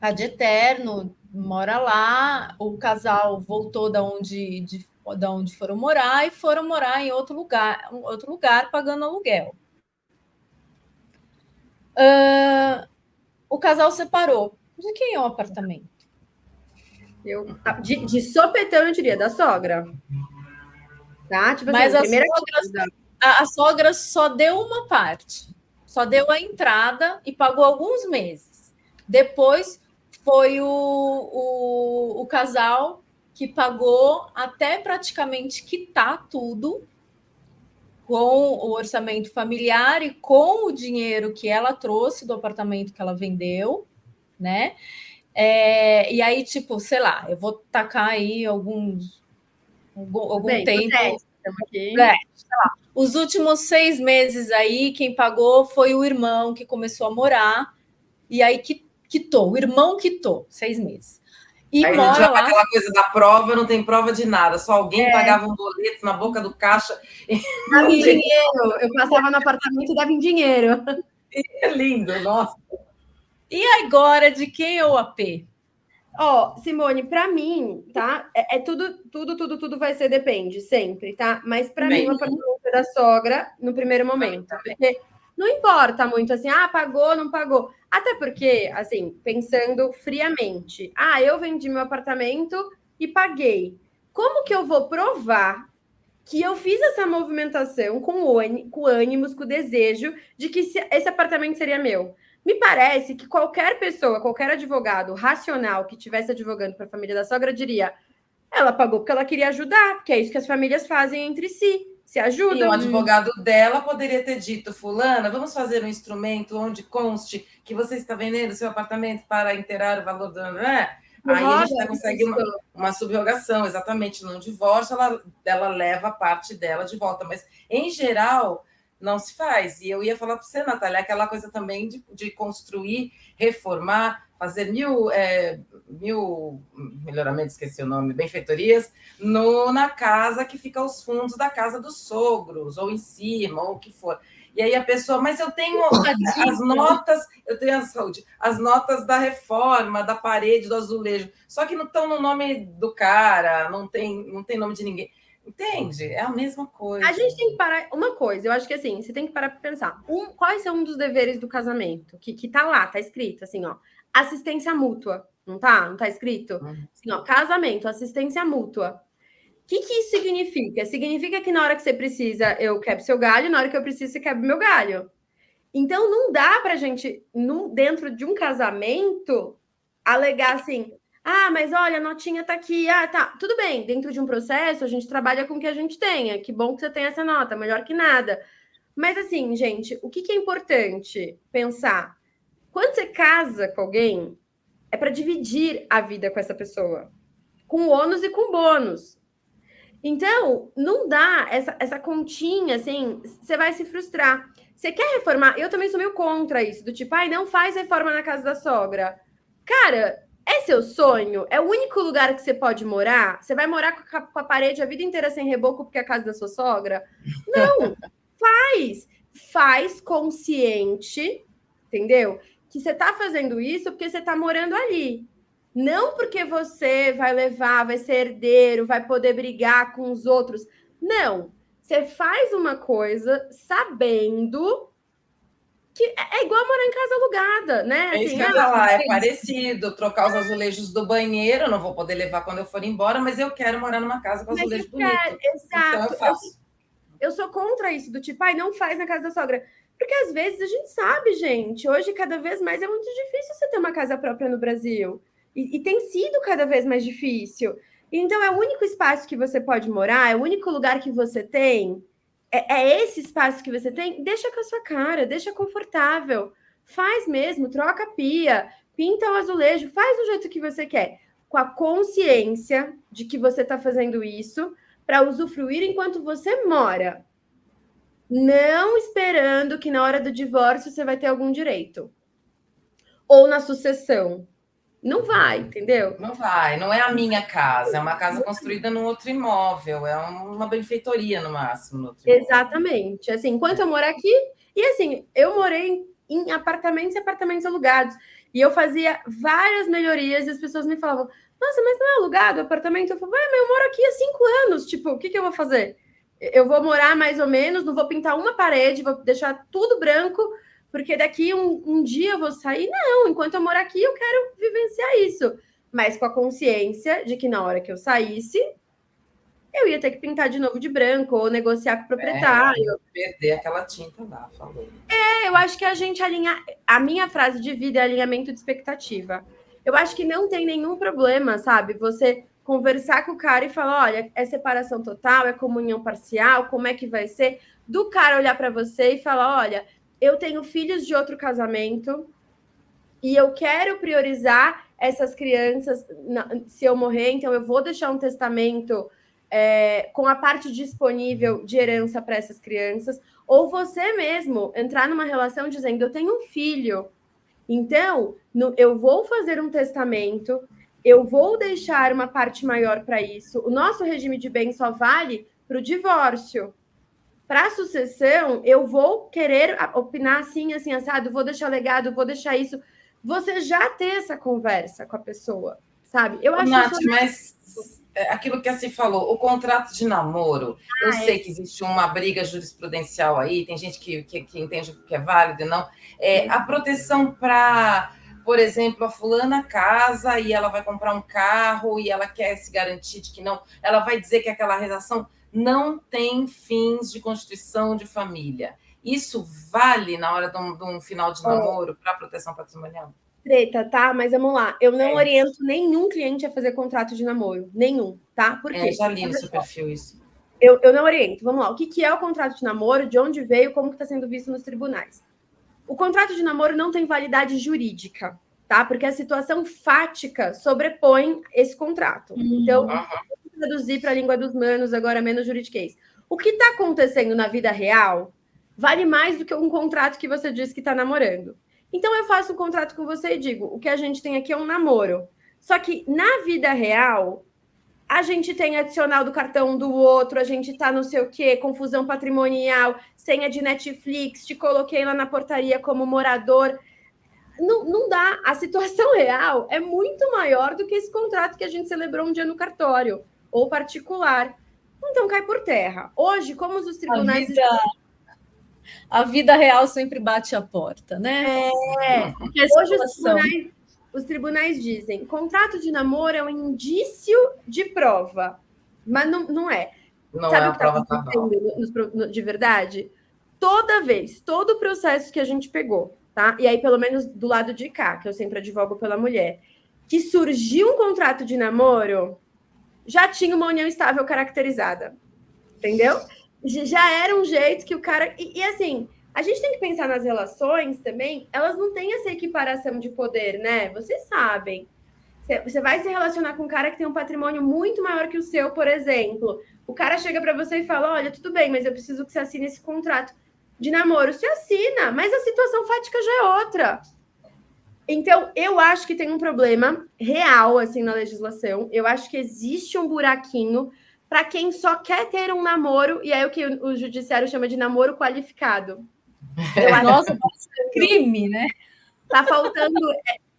ad eterno, mora lá. O casal voltou da onde foram morar e foram morar em outro lugar pagando aluguel. O casal separou. De quem é o apartamento? De sopetão, eu diria, da sogra. Tá? Tipo Mas assim, a sogra só deu uma parte. Só deu a entrada e pagou alguns meses. Depois foi o casal que pagou até praticamente quitar tudo com o orçamento familiar e com o dinheiro que ela trouxe do apartamento que ela vendeu, né? E aí, tipo, sei lá, eu vou tacar aí algum tempo. Aqui. Os últimos 6 meses aí, quem pagou foi o irmão que começou a morar, e aí quitou, o irmão quitou 6 meses. E aí mora lá. Aquela coisa da prova, não tem prova de nada, só alguém pagava um boleto na boca do caixa. Dava em dinheiro, eu passava no apartamento e dava em dinheiro. É lindo, nossa. E agora, de quem é o AP? Simone, para mim, tá? Tudo vai ser depende, sempre, tá? Mas para mim, o apartamento é da sogra no primeiro momento. Porque não importa muito assim, pagou, não pagou. Até porque, assim, pensando friamente, eu vendi meu apartamento e paguei. Como que eu vou provar que eu fiz essa movimentação com ânimos, com o desejo de que esse apartamento seria meu? Me parece que qualquer pessoa, qualquer advogado racional que estivesse advogando para a família da sogra diria: ela pagou porque ela queria ajudar, porque é isso que as famílias fazem entre si, se ajudam. E o advogado dela poderia ter dito: fulana, vamos fazer um instrumento onde conste que você está vendendo seu apartamento para inteirar o valor do... Aí a gente consegue uma subrogação, exatamente, num divórcio, ela leva a parte dela de volta. Mas, em geral, não se faz. E eu ia falar para você, Natália, aquela coisa também de construir, reformar, fazer mil melhoramentos, esqueci o nome, benfeitorias, na casa que fica aos fundos da casa dos sogros, ou em cima, ou o que for. E aí a pessoa, mas eu tenho as notas, as notas da reforma, da parede, do azulejo, só que não estão no nome do cara, não tem nome de ninguém. Entende? É a mesma coisa. A gente tem que parar. Uma coisa, eu acho que assim, você tem que parar para pensar. Quais são um dos deveres do casamento? Que tá lá, tá escrito assim, ó. Assistência mútua. Não tá? Não tá escrito? Assim, ó, casamento, assistência mútua. que isso significa? Significa que na hora que você precisa, eu quebro seu galho, na hora que eu preciso, você quebra meu galho. Então, não dá pra gente, dentro de um casamento, alegar assim, mas olha, a notinha tá aqui, tá, tudo bem, dentro de um processo, a gente trabalha com o que a gente tenha, que bom que você tem essa nota, melhor que nada. Mas assim, gente, o que é importante pensar? Quando você casa com alguém, é para dividir a vida com essa pessoa, com ônus e com bônus. Então, não dá essa continha, assim, você vai se frustrar. Você quer reformar? Eu também sou meio contra isso, do tipo, não faz reforma na casa da sogra. Cara, é seu sonho? É o único lugar que você pode morar? Você vai morar com a parede a vida inteira sem reboco porque é a casa da sua sogra? Não, faz consciente, entendeu? Que você tá fazendo isso porque você tá morando ali. Não porque você vai levar, vai ser herdeiro, vai poder brigar com os outros. Não. Você faz uma coisa sabendo que é igual morar em casa alugada, né? É isso que eu ia falar, é parecido. Trocar os azulejos do banheiro, eu não vou poder levar quando eu for embora, mas eu quero morar numa casa com azulejo bonito. Exato. Então eu faço. Eu sou contra isso, do tipo, não faz na casa da sogra. Porque às vezes a gente sabe, gente, hoje cada vez mais é muito difícil você ter uma casa própria no Brasil. E tem sido cada vez mais difícil. Então, é o único espaço que você pode morar, é o único lugar que você tem. É esse espaço que você tem, deixa com a sua cara, deixa confortável. Faz mesmo, troca a pia, pinta o azulejo, faz do jeito que você quer. Com a consciência de que você está fazendo isso para usufruir enquanto você mora. Não esperando que na hora do divórcio você vai ter algum direito. Ou na sucessão. Não vai, entendeu? Não vai, não é a minha casa, é uma casa construída num outro imóvel, é uma benfeitoria no máximo. Exatamente. Assim, enquanto eu morar aqui, e assim, eu morei em apartamentos e apartamentos alugados, e eu fazia várias melhorias e as pessoas me falavam, nossa, mas não é alugado o apartamento? Eu falava, mas eu moro aqui há 5 anos, tipo, o que eu vou fazer? Eu vou morar mais ou menos, não vou pintar uma parede, vou deixar tudo branco, porque daqui um dia eu vou sair. Não, enquanto eu morar aqui, eu quero vivenciar isso. Mas com a consciência de que na hora que eu saísse, eu ia ter que pintar de novo de branco ou negociar com o proprietário. Perder aquela tinta lá, falou. Eu acho que a gente alinha... A minha frase de vida é alinhamento de expectativa. Eu acho que não tem nenhum problema, sabe? Você conversar com o cara e falar, olha, é separação total, é comunhão parcial, como é que vai ser? Do cara olhar para você e falar, olha, eu tenho filhos de outro casamento e eu quero priorizar essas crianças se eu morrer, então eu vou deixar um testamento com a parte disponível de herança para essas crianças, ou você mesmo entrar numa relação dizendo, eu tenho um filho, então eu vou fazer um testamento, eu vou deixar uma parte maior para isso. O nosso regime de bens só vale para o divórcio. Para a sucessão, eu vou querer opinar assim, assado, vou deixar legado, vou deixar isso. Você já ter essa conversa com a pessoa, sabe? Eu acho Nath, mas aquilo que a Cif falou, o contrato de namoro, eu sei que existe uma briga jurisprudencial aí, tem gente que entende que é válido e não. A proteção para, por exemplo, a fulana casa e ela vai comprar um carro e ela quer se garantir de que não, ela vai dizer que aquela relação não tem fins de constituição de família. Isso vale na hora de um final de namoro para proteção patrimonial? Treta, tá? Mas vamos lá. Eu não oriento nenhum cliente a fazer contrato de namoro. Nenhum, tá? Por quê? Já li no seu perfil isso. Eu não oriento. Vamos lá. O que é o contrato de namoro? De onde veio? Como que está sendo visto nos tribunais? O contrato de namoro não tem validade jurídica, tá? Porque a situação fática sobrepõe esse contrato. Então, vou traduzir para a língua dos manos, agora menos juridiquês. O que está acontecendo na vida real vale mais do que um contrato que você diz que está namorando. Então, eu faço um contrato com você e digo, o que a gente tem aqui é um namoro. Só que, na vida real, a gente tem adicional do cartão do outro, a gente tá não sei o quê, confusão patrimonial, senha de Netflix, te coloquei lá na portaria como morador. Não dá. A situação real é muito maior do que esse contrato que a gente celebrou um dia no cartório, ou particular. Então, cai por terra. Hoje, como os tribunais... A vida real sempre bate a porta, né? Hoje os tribunais dizem, contrato de namoro é um indício de prova. Mas não é. Não Sabe é o uma que está prova cabal. acontecendo de verdade? Toda vez, todo o processo que a gente pegou, tá? E aí, pelo menos do lado de cá, que eu sempre advogo pela mulher, que surgiu um contrato de namoro, já tinha uma união estável caracterizada. Entendeu? Já era um jeito que o cara. E assim, a gente tem que pensar nas relações também, elas não têm essa equiparação de poder, né? Vocês sabem. Você vai se relacionar com um cara que tem um patrimônio muito maior que o seu, por exemplo. O cara chega para você e fala: olha, tudo bem, mas eu preciso que você assine esse contrato de namoro. Você assina, mas a situação fática já é outra. Então, eu acho que tem um problema real assim na legislação. Eu acho que existe um buraquinho para quem só quer ter um namoro, e é o que o judiciário chama de namoro qualificado. Nossa, pode ser crime, né? Tá faltando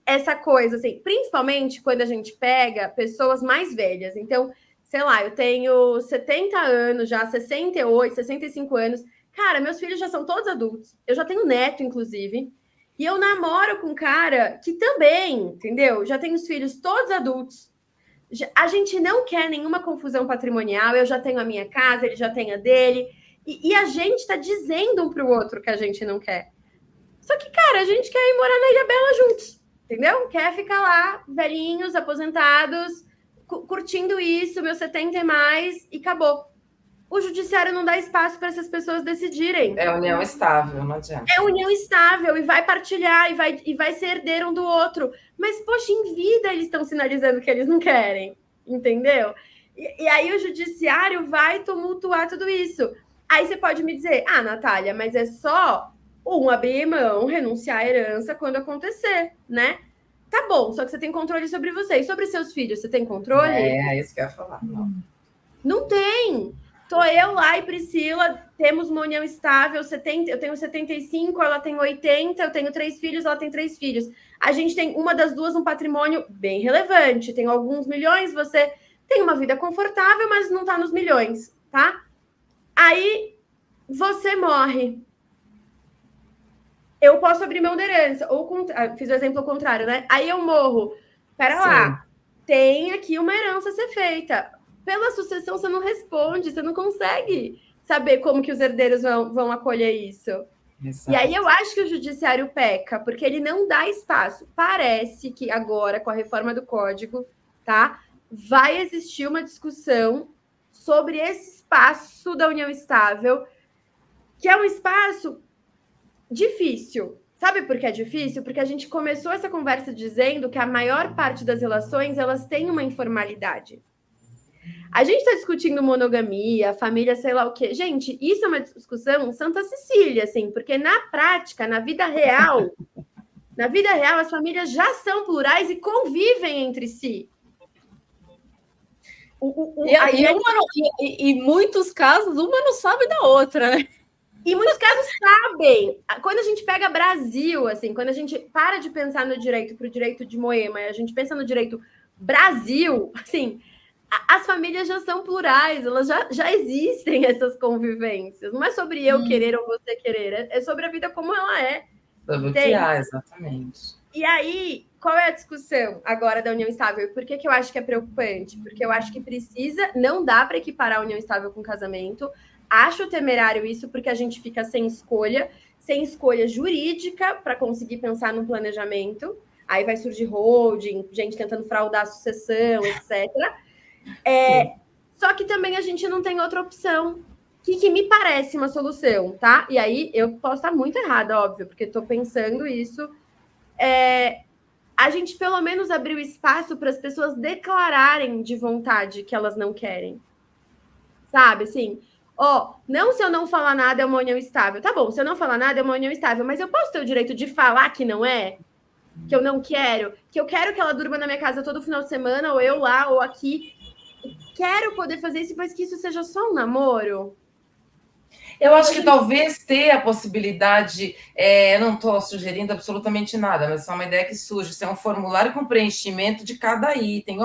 essa coisa, assim, principalmente quando a gente pega pessoas mais velhas. Então, sei lá, eu tenho 70 anos já, 68, 65 anos. Cara, meus filhos já são todos adultos. Eu já tenho neto, inclusive. E eu namoro com um cara que também, entendeu? Já tem os filhos todos adultos. A gente não quer nenhuma confusão patrimonial. Eu já tenho a minha casa, ele já tem a dele. E a gente está dizendo um para o outro que a gente não quer. Só que, cara, a gente quer ir morar na Ilha Bela juntos, entendeu? Quer ficar lá, velhinhos, aposentados, curtindo isso, meus 70 e mais, e acabou. O judiciário não dá espaço para essas pessoas decidirem. É união estável, não adianta. É união estável, e vai partilhar, e vai ser herdeiro um do outro. Mas, poxa, em vida eles estão sinalizando que eles não querem, entendeu? E aí o judiciário vai tumultuar tudo isso. Aí você pode me dizer, ah, Natália, mas é só abrir mão, renunciar à herança quando acontecer, né? Tá bom, só que você tem controle sobre você. E sobre seus filhos, você tem controle? É isso que eu ia falar. Não tem. Tô eu lá e Priscila, temos uma união estável, 70, eu tenho 75, ela tem 80, eu tenho 3 filhos, ela tem 3 filhos. A gente tem uma das duas um patrimônio bem relevante, tem alguns milhões, você tem uma vida confortável, mas não tá nos milhões, tá? Aí você morre. Eu posso abrir mão da herança, ou fiz o exemplo contrário, né? Aí eu morro. Pera lá, tem aqui uma herança a ser feita. Pela sucessão, você não responde, você não consegue saber como que os herdeiros vão acolher isso. Exato. E aí eu acho que o judiciário peca, porque ele não dá espaço. Parece que agora, com a reforma do Código, tá, vai existir uma discussão sobre esse espaço da união estável, que é um espaço difícil. Sabe por que é difícil? Porque a gente começou essa conversa dizendo que a maior parte das relações, elas têm uma informalidade. A gente está discutindo monogamia, família, sei lá o quê. Gente, isso é uma discussão Santa Cecília, assim, porque na prática, na vida real, as famílias já são plurais e convivem entre si. Em muitos casos, uma não sabe da outra, né? Em muitos casos sabem. Quando a gente pega Brasil, assim, quando a gente para de pensar no direito para o direito de Moema, a gente pensa no direito Brasil, assim, as famílias já são plurais, elas já existem essas convivências. Não é sobre eu querer ou você querer, é sobre a vida como ela é. Sobre o que há, exatamente. E aí, qual é a discussão agora da união estável? E por que eu acho que é preocupante? Porque eu acho que não dá para equiparar a união estável com casamento. Acho temerário isso, porque a gente fica sem escolha jurídica para conseguir pensar no planejamento. Aí vai surgir holding, gente tentando fraudar a sucessão, etc. Só que também a gente não tem outra opção, que me parece uma solução, tá? E aí eu posso estar muito errada, óbvio, porque estou pensando isso. A gente pelo menos abriu espaço para as pessoas declararem de vontade que elas não querem. Sabe, assim... não se eu não falar nada é uma união estável. Tá bom, se eu não falar nada é uma união estável, mas eu posso ter o direito de falar que não é? Que eu não quero? Que eu quero que ela durma na minha casa todo final de semana, ou eu lá, ou aqui. Quero poder fazer isso, mas que isso seja só um namoro? Eu acho que talvez ter a possibilidade, não estou sugerindo absolutamente nada, mas é uma ideia que surge, ser um formulário com preenchimento de cada item.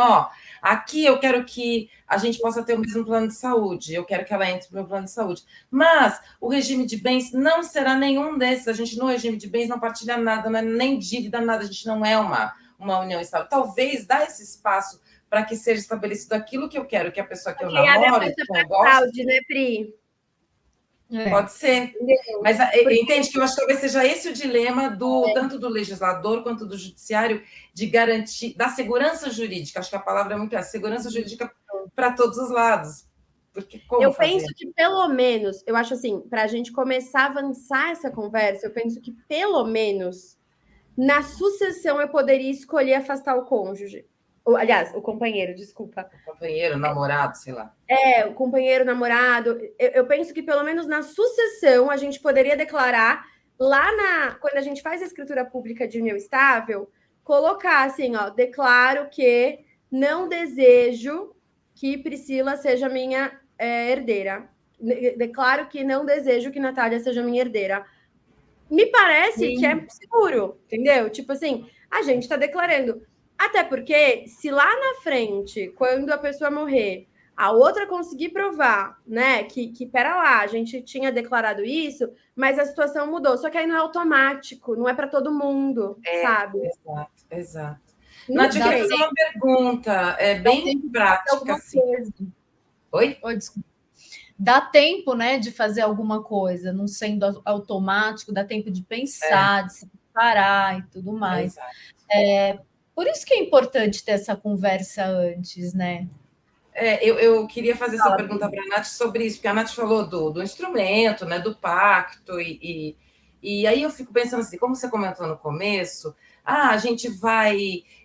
Aqui eu quero que a gente possa ter o mesmo plano de saúde, eu quero que ela entre no meu plano de saúde. Mas o regime de bens não será nenhum desses. A gente, no regime de bens, não partilha nada, não é nem dívida, nada. A gente não é uma união estável. Talvez dar esse espaço para que seja estabelecido aquilo que eu quero, que a pessoa que eu Porque abre a namoro, porta que pra eu gosto. fraude, né, Pri? Pode ser. Entendeu? Mas entende que eu acho que talvez seja esse o dilema tanto do legislador quanto do judiciário, de garantir, da segurança jurídica. Acho que a palavra é muito essa, segurança jurídica para todos os lados. Porque como eu fazer? penso que, pelo menos, eu acho assim, para a gente começar a avançar essa conversa, eu penso que, pelo menos, na sucessão eu poderia escolher afastar o cônjuge. Aliás, o companheiro, desculpa. Companheiro, namorado, sei lá. O companheiro, namorado. Eu penso que, pelo menos na sucessão, a gente poderia declarar quando a gente faz a escritura pública de união estável, colocar assim, ó, declaro que não desejo que Priscila seja minha herdeira. Declaro que não desejo que Natália seja minha herdeira. Me parece que é seguro, entendeu? Tipo assim, a gente está declarando. Até porque, se lá na frente, quando a pessoa morrer, a outra conseguir provar, né, que pera lá, a gente tinha declarado isso, mas a situação mudou. Só que aí não é automático, não é para todo mundo, sabe? Exato. Não Nath, eu queria fazer uma pergunta bem prática. Assim. Oi? Oi, desculpa. Dá tempo, né, de fazer alguma coisa, não sendo automático, dá tempo de pensar, de se preparar e tudo mais. Por isso que é importante ter essa conversa antes, né? Eu queria fazer essa pergunta para a Nath sobre isso, porque a Nath falou do instrumento, né, do pacto, e aí eu fico pensando assim, como você comentou no começo, a gente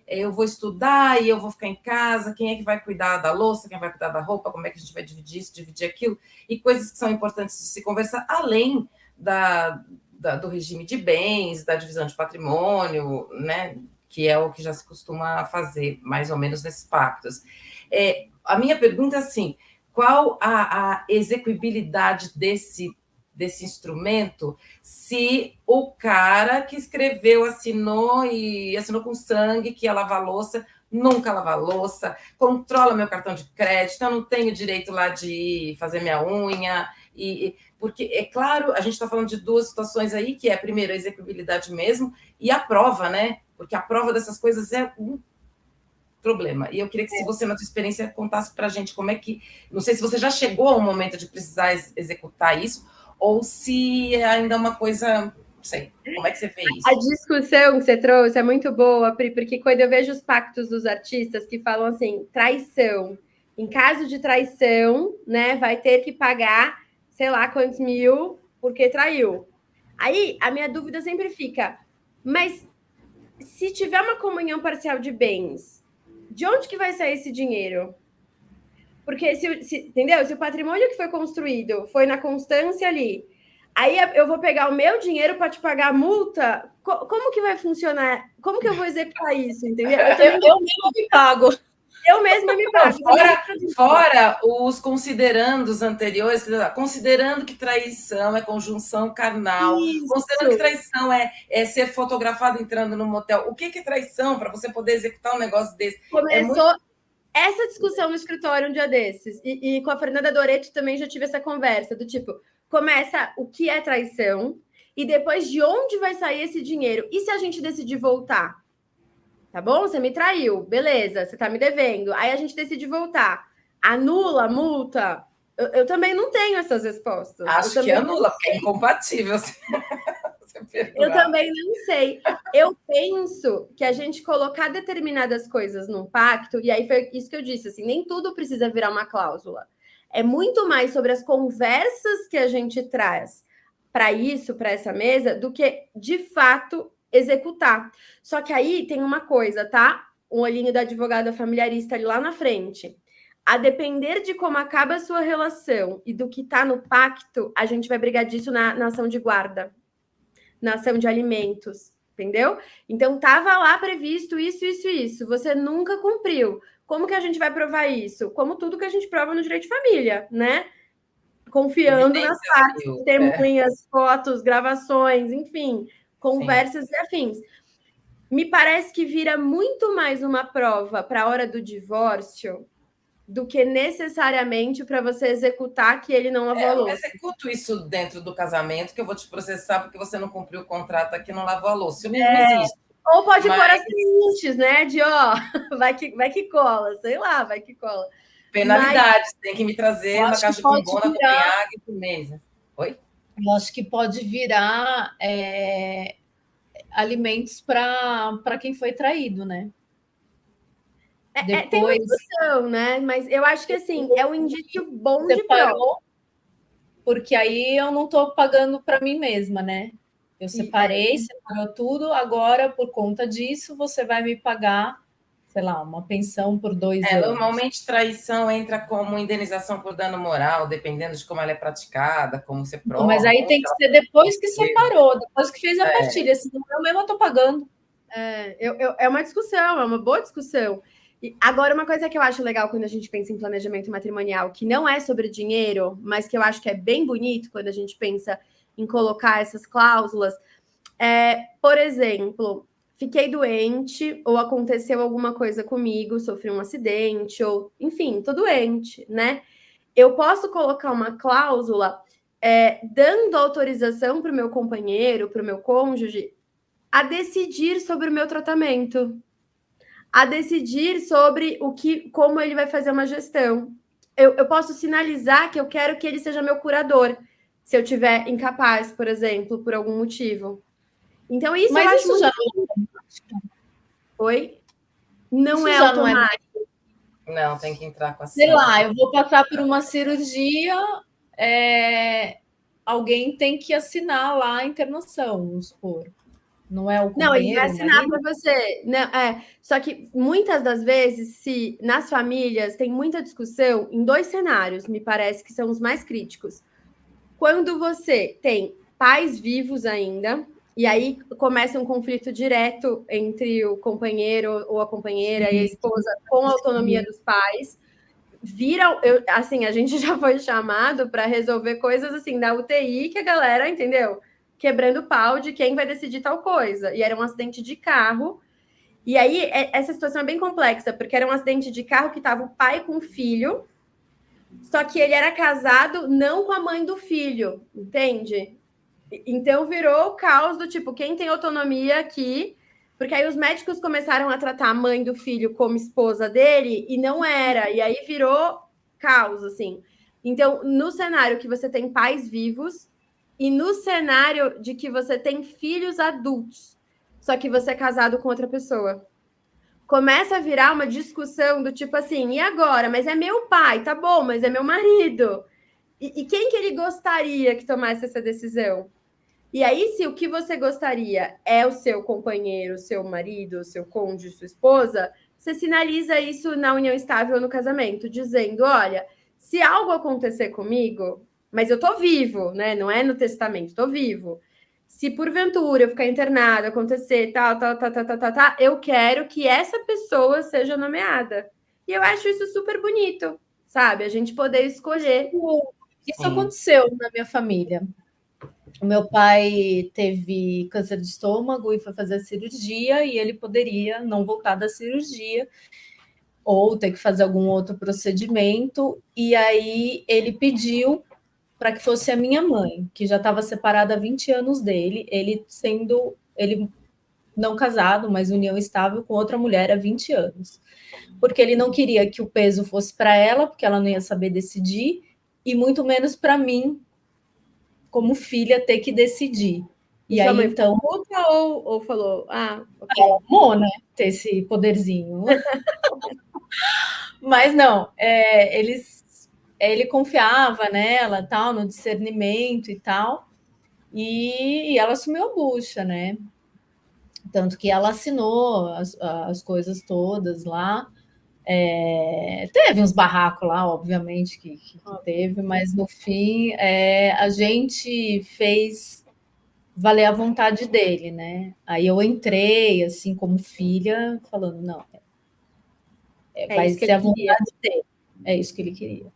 eu vou estudar e eu vou ficar em casa, quem é que vai cuidar da louça, quem vai cuidar da roupa, como é que a gente vai dividir isso, dividir aquilo, e coisas que são importantes de se conversar, além do regime de bens, da divisão de patrimônio, né, que é o que já se costuma fazer, mais ou menos, nesses pactos. A minha pergunta é assim, qual a execuibilidade desse instrumento se o cara que escreveu, assinou com sangue que ia lavar louça, nunca lava louça, controla meu cartão de crédito, eu não tenho direito lá de fazer minha unha, porque, é claro, a gente está falando de duas situações aí, que é, primeiro, a execuibilidade mesmo, e a prova, né? Porque a prova dessas coisas é um problema. E eu queria que, se você, na sua experiência, contasse para a gente como é que... Não sei se você já chegou ao momento de precisar executar isso, ou se ainda é uma coisa... Não sei. Como é que você fez isso? A discussão que você trouxe é muito boa, Pri, porque quando eu vejo os pactos dos artistas que falam assim, traição. Em caso de traição, né, vai ter que pagar, sei lá, quantos mil, porque traiu. Aí, a minha dúvida sempre fica, mas se tiver uma comunhão parcial de bens, de onde que vai sair esse dinheiro? Porque, entendeu? Se o patrimônio que foi construído foi na constância ali, aí eu vou pegar o meu dinheiro para te pagar a multa, como que vai funcionar? Como que eu vou executar isso, entendeu? Eu mesmo me pago. Eu mesma me pago. Fora os considerandos anteriores, considerando que traição é conjunção carnal, considerando que traição é ser fotografado entrando no motel. O que é traição para você poder executar um negócio desse? Começou essa discussão no escritório um dia desses, e com a Fernanda Doretti também já tive essa conversa, do tipo, começa o que é traição, e depois de onde vai sair esse dinheiro? E se a gente decidir voltar? Tá bom? Você me traiu, beleza, você tá me devendo. Aí a gente decide voltar. Anula a multa? Eu também não tenho essas respostas. Acho que anula, porque é incompatível. Eu também não sei. Eu penso que a gente colocar determinadas coisas num pacto, e aí foi isso que eu disse, assim, nem tudo precisa virar uma cláusula. É muito mais sobre as conversas que a gente traz para isso, para essa mesa, do que, de fato, executar. Só que aí tem uma coisa, tá? Um olhinho da advogada familiarista ali lá na frente. A depender de como acaba a sua relação e do que está no pacto, a gente vai brigar disso na ação de guarda, na ação de alimentos, entendeu? Então, estava lá previsto isso. Você nunca cumpriu. Como que a gente vai provar isso? Como tudo que a gente prova no direito de família, né? Confiando nas partes, testemunhas, fotos, gravações, enfim, conversas e afins. Me parece que vira muito mais uma prova para a hora do divórcio do que necessariamente para você executar que ele não lavou a louça. Eu executo isso dentro do casamento, que eu vou te processar porque você não cumpriu o contrato aqui, não lavou a louça. Isso mesmo existe. Ou pode pôr as seguintes, né? De vai que cola, sei lá, vai que cola. Penalidades, tem que me trazer uma caixa de bombom na Copenhague por mês. Oi? Eu acho que pode virar alimentos para quem foi traído, né? Depois... Tem uma discussão, né? Mas eu acho que assim, é um indício bom de prova. Porque aí eu não estou pagando para mim mesma, né? Eu separei, separou tudo, agora, por conta disso, você vai me pagar, sei lá, uma pensão por 2 anos. Normalmente, traição entra como indenização por dano moral, dependendo de como ela é praticada, como você prova. Mas aí tem que ser depois que separou, depois que fez a partilha, senão eu mesmo estou pagando. É uma discussão, é uma boa discussão. E agora, uma coisa que eu acho legal quando a gente pensa em planejamento matrimonial, que não é sobre dinheiro, mas que eu acho que é bem bonito quando a gente pensa em colocar essas cláusulas, por exemplo, fiquei doente ou aconteceu alguma coisa comigo, sofri um acidente, ou enfim, tô doente, né? Eu posso colocar uma cláusula dando autorização para o meu companheiro, para o meu cônjuge, a decidir sobre o meu tratamento, a decidir sobre como ele vai fazer uma gestão. Eu posso sinalizar que eu quero que ele seja meu curador, se eu tiver incapaz, por exemplo, por algum motivo. Então, isso mas eu acho isso muito... já não é automático. Oi? Não isso é já automático. Não, tem que entrar com a Sei lá, eu vou passar por uma cirurgia, alguém tem que assinar lá a internação, vamos supor. Não é o companheiro? Não, ele vai assinar para você. Não, só que muitas das vezes, se nas famílias tem muita discussão em 2 cenários, me parece que são os mais críticos. Quando você tem pais vivos ainda, e aí começa um conflito direto entre o companheiro ou a companheira e a esposa com a autonomia dos pais. Assim, a gente já foi chamado para resolver coisas assim da UTI que a galera, entendeu? Quebrando pau de quem vai decidir tal coisa. E era um acidente de carro. E aí, essa situação é bem complexa, porque era um acidente de carro que estava o pai com o filho, só que ele era casado não com a mãe do filho, entende? Então, virou o caos do tipo, quem tem autonomia aqui... Porque aí os médicos começaram a tratar a mãe do filho como esposa dele, e não era. E aí virou caos, assim. Então, no cenário que você tem pais vivos, e no cenário de que você tem filhos adultos, só que você é casado com outra pessoa, começa a virar uma discussão do tipo assim, e agora? Mas é meu pai, tá bom, mas é meu marido. E quem que ele gostaria que tomasse essa decisão? E aí, se o que você gostaria é o seu companheiro, o seu marido, o seu cônjuge, sua esposa, você sinaliza isso na união estável ou no casamento, dizendo, olha, se algo acontecer comigo, mas eu tô vivo, né? Não é no testamento, tô vivo. Se porventura eu ficar internada, acontecer tal, eu quero que essa pessoa seja nomeada. E eu acho isso super bonito, sabe? A gente poder escolher. Isso aconteceu na minha família. O meu pai teve câncer de estômago e foi fazer a cirurgia, e ele poderia não voltar da cirurgia ou ter que fazer algum outro procedimento, e aí ele pediu para que fosse a minha mãe, que já estava separada há 20 anos dele, ele não casado, mas união estável com outra mulher há 20 anos. Porque ele não queria que o peso fosse para ela, porque ela não ia saber decidir, e muito menos para mim, como filha, ter que decidir. E aí, mãe, então, puta ou falou, okay. Amor, né? Ter esse poderzinho. Mas não, ele confiava nela, tal, no discernimento e tal, e ela assumiu a bucha, né? Tanto que ela assinou as coisas todas lá. Teve uns barracos lá, obviamente, que teve, mas no fim a gente fez valer a vontade dele, né? Aí eu entrei, assim, como filha, falando, não, vai ser a vontade dele. É isso que ele queria.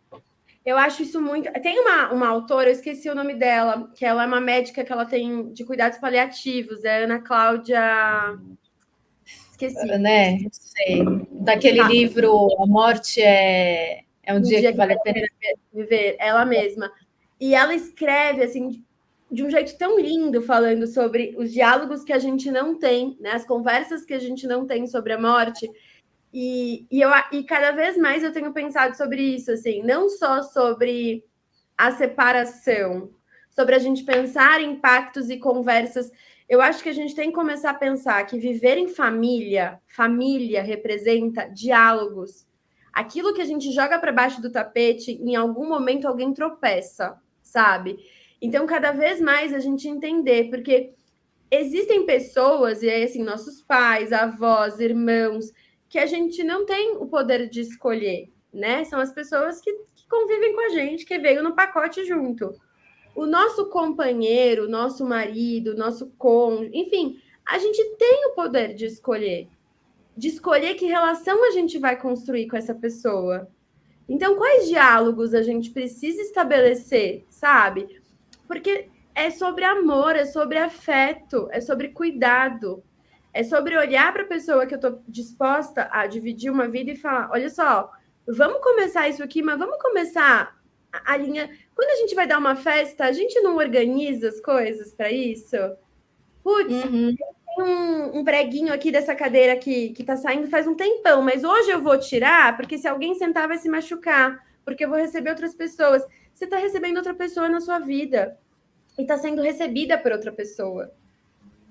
Eu acho isso muito... Tem uma autora, eu esqueci o nome dela, que ela é uma médica que ela tem de cuidados paliativos, é Ana Cláudia... Esqueci. Né? Sei. Daquele livro A Morte é um dia que vale a pena viver, ela mesma. E ela escreve, assim, de um jeito tão lindo, falando sobre os diálogos que a gente não tem, né? As conversas que a gente não tem sobre a morte. E cada vez mais eu tenho pensado sobre isso, assim, não só sobre a separação, sobre a gente pensar em pactos e conversas. Eu acho que a gente tem que começar a pensar que viver em família representa diálogos. Aquilo que a gente joga para baixo do tapete, em algum momento alguém tropeça, sabe? Então, cada vez mais a gente entender, porque existem pessoas, e aí, assim, nossos pais, avós, irmãos, que a gente não tem o poder de escolher, né? São as pessoas que convivem com a gente, que veio no pacote junto. O nosso companheiro, nosso marido, nosso cônjuge, enfim, a gente tem o poder de escolher que relação a gente vai construir com essa pessoa. Então, quais diálogos a gente precisa estabelecer, sabe? Porque é sobre amor, é sobre afeto, é sobre cuidado, é sobre olhar para a pessoa que eu estou disposta a dividir uma vida e falar: olha só, vamos começar isso aqui, mas vamos começar a linha. Quando a gente vai dar uma festa, a gente não organiza as coisas para isso? Putz, tem um preguinho aqui dessa cadeira que tá saindo faz um tempão, mas hoje eu vou tirar, porque se alguém sentar vai se machucar, porque eu vou receber outras pessoas. Você está recebendo outra pessoa na sua vida e está sendo recebida por outra pessoa.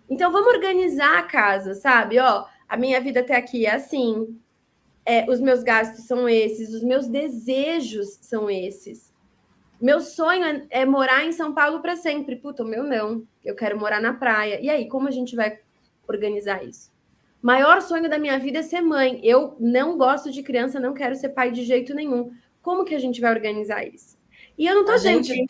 Então, vamos organizar a casa, sabe? Ó, a minha vida até aqui é assim, os meus gastos são esses, os meus desejos são esses. Meu sonho é morar em São Paulo para sempre. Puta, o meu não. Eu quero morar na praia. E aí, como a gente vai organizar isso? Maior sonho da minha vida é ser mãe. Eu não gosto de criança, não quero ser pai de jeito nenhum. Como que a gente vai organizar isso? E eu não tô dizendo que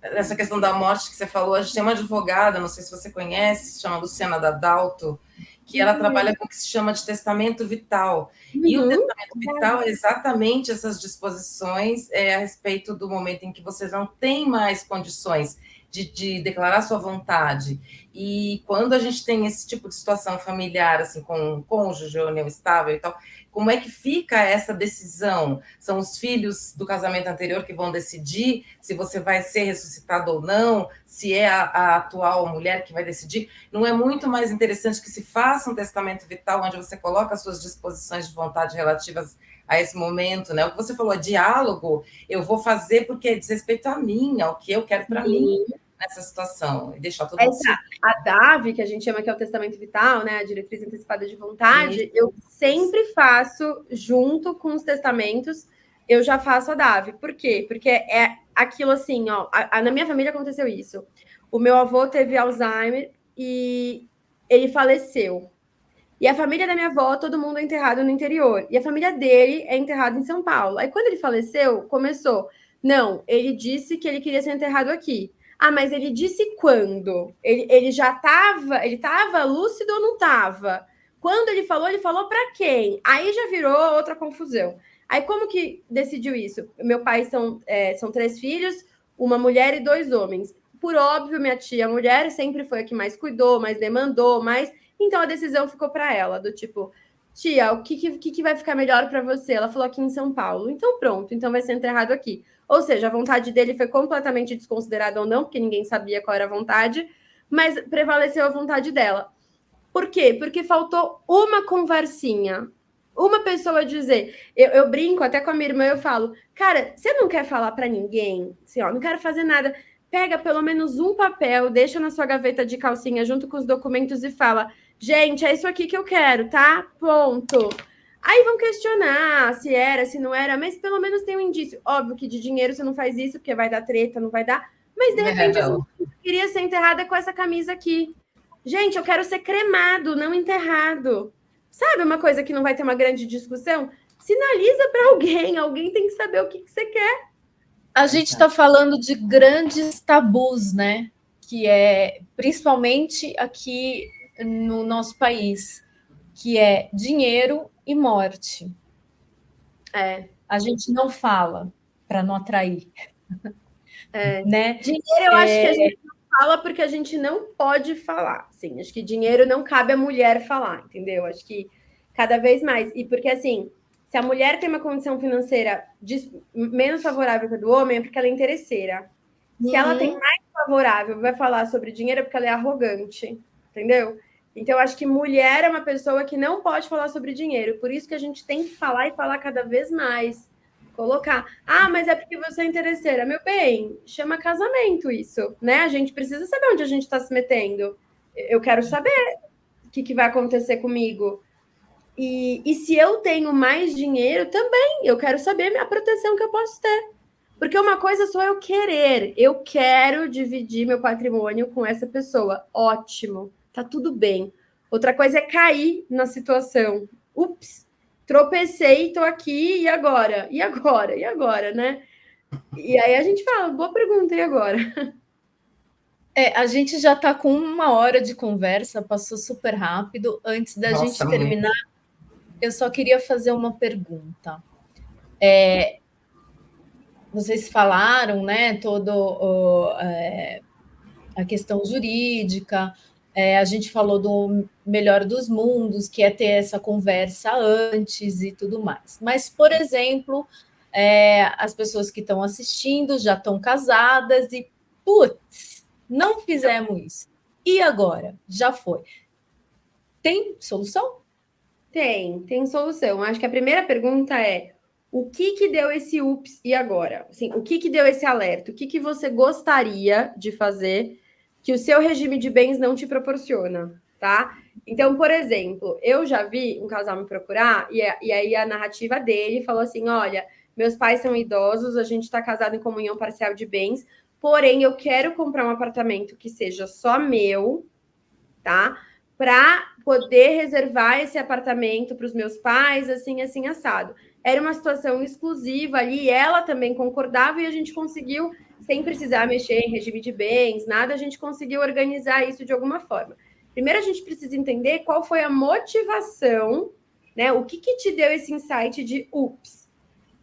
essa questão da morte que você falou, a gente tem uma advogada, não sei se você conhece, se chama Luciana Dadalto, que ela trabalha com o que se chama de testamento vital. E o testamento vital é exatamente essas disposições a respeito do momento em que você não tem mais condições de declarar sua vontade. E quando a gente tem esse tipo de situação familiar, assim, com um cônjuge, união estável e tal, como é que fica essa decisão? São os filhos do casamento anterior que vão decidir se você vai ser ressuscitado ou não, se é a atual mulher que vai decidir? Não é muito mais interessante que se faça um testamento vital onde você coloca as suas disposições de vontade relativas a esse momento, né? O que você falou, diálogo, eu vou fazer porque diz respeito a mim, ao que eu quero para mim nessa situação, e deixar tudo a DAV, que a gente chama que é o testamento vital, né, a diretriz antecipada de vontade, eu sempre faço junto com os testamentos, eu já faço a DAV. Por quê? Porque é aquilo assim, ó, na minha família aconteceu isso. O meu avô teve Alzheimer e ele faleceu. E a família da minha avó, todo mundo é enterrado no interior. E a família dele é enterrada em São Paulo. Aí quando ele faleceu, começou. Não, ele disse que ele queria ser enterrado aqui. Ah, mas ele disse quando? Ele já estava, ele estava lúcido ou não estava? Quando ele falou para quem? Aí já virou outra confusão. Aí como que decidiu isso? Meu pai são 3 filhos, uma mulher e 2 homens. Por óbvio, minha tia, a mulher, sempre foi a que mais cuidou, mais demandou, mais... Então a decisão ficou para ela, do tipo, tia, o que vai ficar melhor para você? Ela falou aqui em São Paulo. Então pronto, então vai ser enterrado aqui. Ou seja, a vontade dele foi completamente desconsiderada ou não, porque ninguém sabia qual era a vontade, mas prevaleceu a vontade dela. Por quê? Porque faltou uma conversinha. Uma pessoa dizer, eu brinco até com a minha irmã, eu falo, cara, você não quer falar para ninguém? Assim, ó, não quero fazer nada. Pega pelo menos um papel, deixa na sua gaveta de calcinha junto com os documentos e fala, gente, é isso aqui que eu quero, tá? Ponto. Aí vão questionar se era, se não era, mas pelo menos tem um indício. Óbvio que de dinheiro você não faz isso, porque vai dar treta, não vai dar. Mas de repente eu queria ser enterrada com essa camisa aqui. Gente, eu quero ser cremado, não enterrado. Sabe uma coisa que não vai ter uma grande discussão? Sinaliza para alguém tem que saber o que você quer. A gente está falando de grandes tabus, né? Que é principalmente aqui no nosso país, que é dinheiro e morte. A gente não fala para não atrair. Né? Dinheiro eu acho que a gente não fala porque a gente não pode falar. Sim, acho que dinheiro não cabe a mulher falar, entendeu? Acho que cada vez mais. E porque, assim, se a mulher tem uma condição financeira menos favorável que a do homem, é porque ela é interesseira. Se ela tem mais favorável, vai falar sobre dinheiro é porque ela é arrogante, entendeu? Então, eu acho que mulher é uma pessoa que não pode falar sobre dinheiro. Por isso que a gente tem que falar e falar cada vez mais. Colocar. Ah, mas é porque você é interesseira. Meu bem, chama casamento isso, né? A gente precisa saber onde a gente está se metendo. Eu quero saber o que vai acontecer comigo. E se eu tenho mais dinheiro, também eu quero saber a proteção que eu posso ter. Porque uma coisa só eu querer. Eu quero dividir meu patrimônio com essa pessoa. Ótimo. Tá tudo bem. Outra coisa é cair na situação. Ups, tropecei, tô aqui, e agora? E agora? E agora, né? E aí a gente fala, boa pergunta, e agora? A gente já está com 1 hora de conversa, passou super rápido. Antes da gente terminar, eu só queria fazer uma pergunta. Vocês falaram, né, a questão jurídica, a gente falou do melhor dos mundos, que é ter essa conversa antes e tudo mais. Mas, por exemplo, as pessoas que estão assistindo já estão casadas e, putz, não fizemos isso. E agora? Já foi. Tem solução? Tem solução. Acho que a primeira pergunta é: o que deu esse ups e agora? Assim, o que deu esse alerta? O que você gostaria de fazer que o seu regime de bens não te proporciona, tá? Então, por exemplo, eu já vi um casal me procurar e aí a narrativa dele falou assim: olha, meus pais são idosos, a gente está casado em comunhão parcial de bens, porém eu quero comprar um apartamento que seja só meu, tá? Para poder reservar esse apartamento para os meus pais, assim, assim, assado. Era uma situação exclusiva ali, ela também concordava e a gente conseguiu, sem precisar mexer em regime de bens, nada, a gente conseguiu organizar isso de alguma forma. Primeiro, a gente precisa entender qual foi a motivação, né? O que te deu esse insight de ups?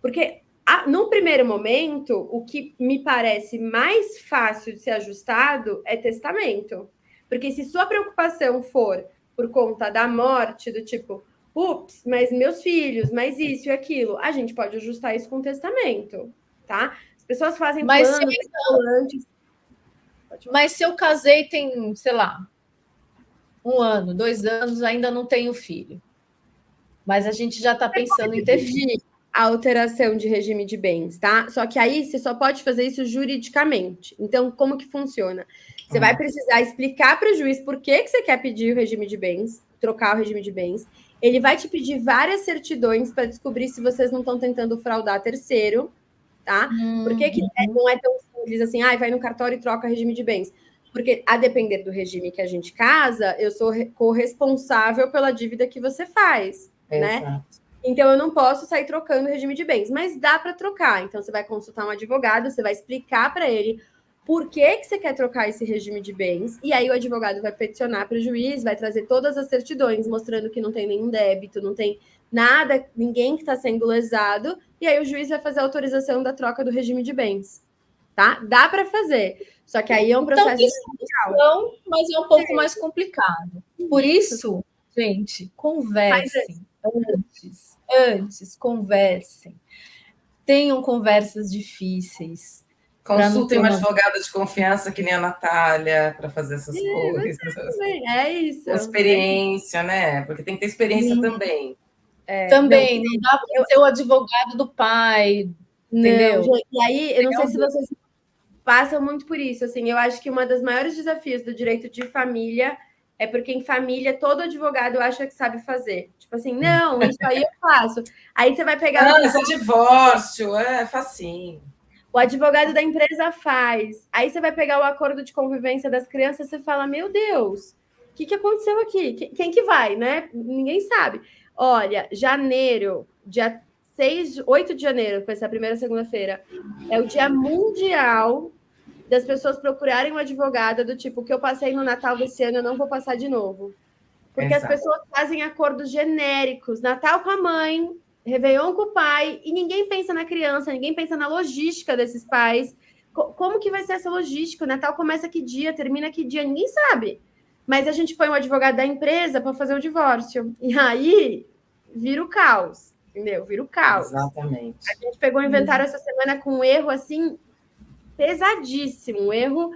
Porque, num primeiro momento, o que me parece mais fácil de ser ajustado é testamento. Porque se sua preocupação for por conta da morte, do tipo, ups, mas meus filhos, mas isso e aquilo, a gente pode ajustar isso com testamento, tá? As pessoas fazem planos antes. Mas se eu casei tem, sei lá, 1 ano, 2 anos, ainda não tenho filho. Mas a gente já está pensando em ter filho. A alteração de regime de bens, tá? Só que aí você só pode fazer isso juridicamente. Então, como que funciona? Você vai precisar explicar para o juiz por que você quer pedir o regime de bens, trocar o regime de bens. Ele vai te pedir várias certidões para descobrir se vocês não estão tentando fraudar terceiro, tá? Por que não é tão simples assim, vai no cartório e troca regime de bens? Porque, a depender do regime que a gente casa, eu sou corresponsável pela dívida que você faz, né? Exato. Então, eu não posso sair trocando o regime de bens, mas dá para trocar. Então, você vai consultar um advogado, você vai explicar para ele por que você quer trocar esse regime de bens, e aí o advogado vai peticionar para o juiz, vai trazer todas as certidões, mostrando que não tem nenhum débito, não tem nada, ninguém que está sendo lesado, e aí o juiz vai fazer a autorização da troca do regime de bens, tá? Dá para fazer, só que aí é um processo... Então, mas é um pouco mais complicado. Por isso, gente, conversem. Antes, conversem. Tenham conversas difíceis. Consultem uma advogada de confiança que nem a Natália para fazer essas coisas. É isso. Com experiência, né? Porque tem que ter experiência também. Também, não dá para ser o advogado do pai, entendeu? E aí, eu não sei se vocês passam muito por isso. Assim, eu acho que uma das maiores desafios do direito de família é porque em família todo advogado acha que sabe fazer. Tipo assim, não, isso aí eu faço. Aí você vai pegar... Não, isso é divórcio, é facinho. O advogado da empresa faz. Aí você vai pegar o acordo de convivência das crianças e você fala, meu Deus, o que aconteceu aqui? Quem que vai, né? Ninguém sabe. Olha, janeiro, dia 8 de janeiro, que vai ser a primeira segunda-feira, é o dia mundial das pessoas procurarem uma advogada do tipo, o que eu passei no Natal desse ano, eu não vou passar de novo. Porque as pessoas fazem acordos genéricos, Natal com a mãe, Réveillon com o pai, e ninguém pensa na criança, ninguém pensa na logística desses pais. Como que vai ser essa logística? O Natal começa que dia, termina que dia, ninguém sabe. Mas a gente põe um advogado da empresa para fazer o divórcio. E aí vira o caos, entendeu? Vira o caos. Exatamente. A gente pegou o inventário essa semana com um erro assim pesadíssimo, um erro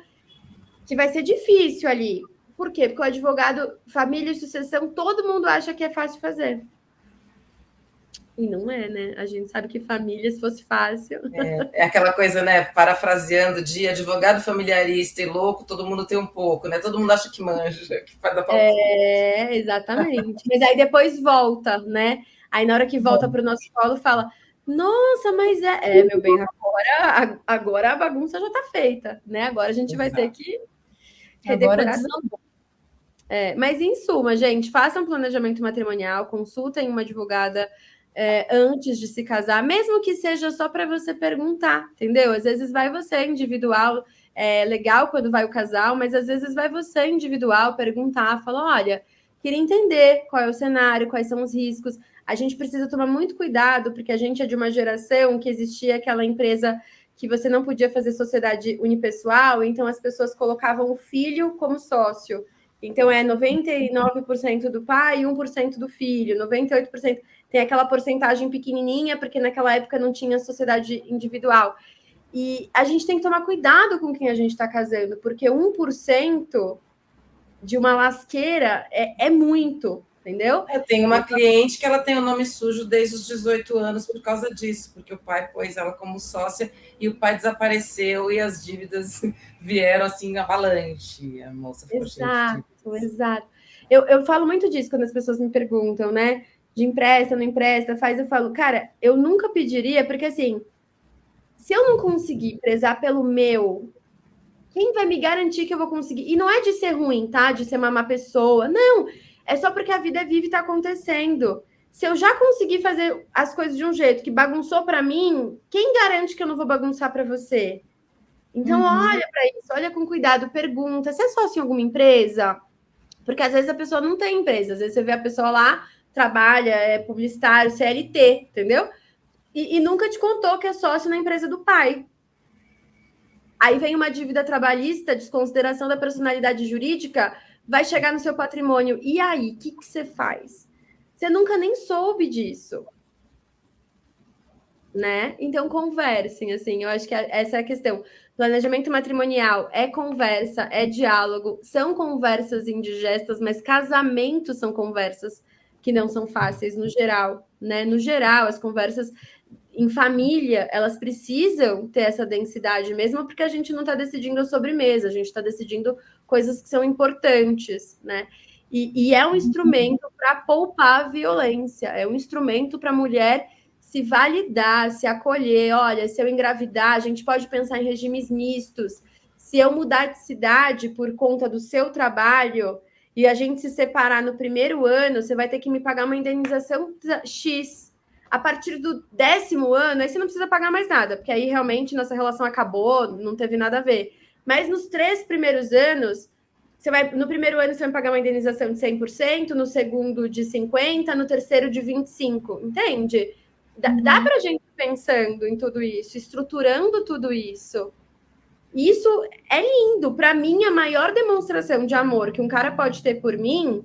que vai ser difícil ali. Por quê? Porque o advogado, família e sucessão, todo mundo acha que é fácil fazer. E não é, né? A gente sabe que família, se fosse fácil... É aquela coisa, né? Parafraseando, de advogado familiarista e louco, todo mundo tem um pouco, né? Todo mundo acha que manja, que vai dar palpite. Exatamente. Mas aí depois volta, né? Aí na hora que volta para o nosso colo, fala: nossa, mas meu bem, agora a bagunça já está feita, né? Agora a gente vai ter que redecorar. Mas em suma, gente, façam planejamento matrimonial, consultem uma advogada antes de se casar, mesmo que seja só para você perguntar, entendeu? Às vezes vai você individual, legal quando vai o casal, mas às vezes vai você individual perguntar, falar: olha, queria entender qual é o cenário, quais são os riscos. A gente precisa tomar muito cuidado, porque a gente é de uma geração que existia aquela empresa que você não podia fazer sociedade unipessoal, então as pessoas colocavam o filho como sócio. Então, 99% do pai e 1% do filho, 98% tem aquela porcentagem pequenininha, porque naquela época não tinha sociedade individual. E a gente tem que tomar cuidado com quem a gente está casando, porque 1% de uma lasqueira é muito, entendeu? Eu tenho uma cliente que ela tem o nome sujo desde os 18 anos por causa disso, porque o pai pôs ela como sócia e o pai desapareceu e as dívidas vieram assim, avalanche. A moça ficou cheia de dívidas. Exato. Eu falo muito disso quando as pessoas me perguntam, né? De empresta, não empresta, faz. Eu falo, cara, eu nunca pediria, porque assim, se eu não conseguir prezar pelo meu, quem vai me garantir que eu vou conseguir? E não é de ser ruim, tá? De ser uma má pessoa. Não, é só porque a vida vive e tá acontecendo. Se eu já consegui fazer as coisas de um jeito que bagunçou para mim, quem garante que eu não vou bagunçar para você? Então, olha para isso, olha com cuidado, pergunta. Você é sócio em alguma empresa? Porque às vezes a pessoa não tem empresa, às vezes você vê a pessoa lá, trabalha, é publicitário, CLT, entendeu? E nunca te contou que é sócio na empresa do pai. Aí vem uma dívida trabalhista, desconsideração da personalidade jurídica, vai chegar no seu patrimônio. E aí, o que você faz? Você nunca nem soube disso. Né? Então, conversem, assim, eu acho que essa é a questão. Planejamento matrimonial é conversa, é diálogo, são conversas indigestas, mas casamentos são conversas que não são fáceis no geral, né? No geral, as conversas em família, elas precisam ter essa densidade, mesmo porque a gente não está decidindo a sobremesa, a gente está decidindo coisas que são importantes, né? E é um instrumento para poupar a violência, é um instrumento para a mulher se validar, se acolher. Olha, se eu engravidar, a gente pode pensar em regimes mistos. Se eu mudar de cidade por conta do seu trabalho e a gente se separar no primeiro ano, você vai ter que me pagar uma indenização X. A partir do 10º ano, aí você não precisa pagar mais nada, porque aí realmente nossa relação acabou, não teve nada a ver. Mas nos 3 primeiros anos, no primeiro ano você vai pagar uma indenização de 100%, no segundo de 50%, no terceiro de 25%, entende? Dá para a gente ir pensando em tudo isso, estruturando tudo isso. Isso é lindo. Para mim, a maior demonstração de amor que um cara pode ter por mim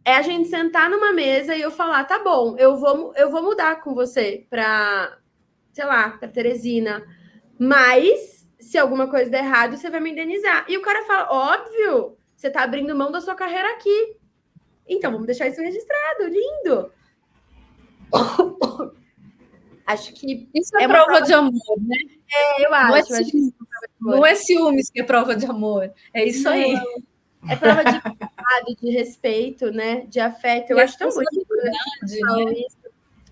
é a gente sentar numa mesa e eu falar: tá bom, eu vou mudar com você para, sei lá, para Teresina. Mas se alguma coisa der errado, você vai me indenizar. E o cara fala: óbvio, você está abrindo mão da sua carreira aqui. Então, vamos deixar isso registrado. Lindo. Acho que isso é prova de amor, né? Eu acho. Não é ciúmes que é prova de amor. É isso aí. É prova de cuidado, de respeito, né? De afeto. Eu acho tão bonito,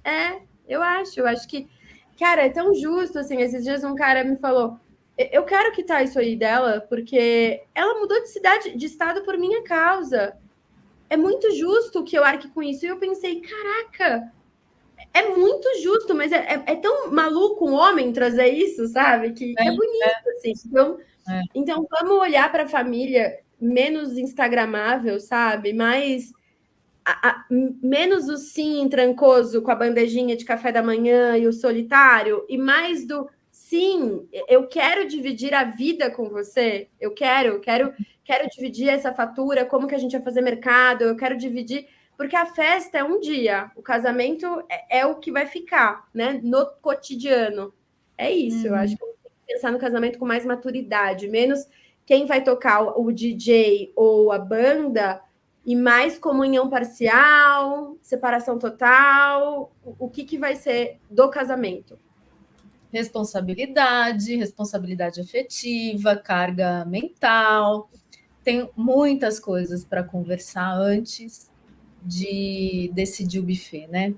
né? Eu acho que, cara, é tão justo, assim. Esses dias um cara me falou: eu quero quitar isso aí dela, porque ela mudou de estado por minha causa. É muito justo que eu arque com isso. E eu pensei: caraca, é muito justo, mas é tão maluco um homem trazer isso, sabe? Que é bonito, assim. Então, vamos olhar para a família menos instagramável, sabe? Menos o sim trancoso com a bandejinha de café da manhã e o solitário, e mais do sim, eu quero dividir a vida com você, eu quero dividir essa fatura, como que a gente vai fazer mercado, eu quero dividir... Porque a festa é um dia, o casamento é o que vai ficar, né? No cotidiano. É isso, eu acho que eu tenho que pensar no casamento com mais maturidade, menos quem vai tocar o DJ ou a banda, e mais comunhão parcial, separação total, o que vai ser do casamento? Responsabilidade afetiva, carga mental. Tem muitas coisas para conversar antes de decidir o buffet, né?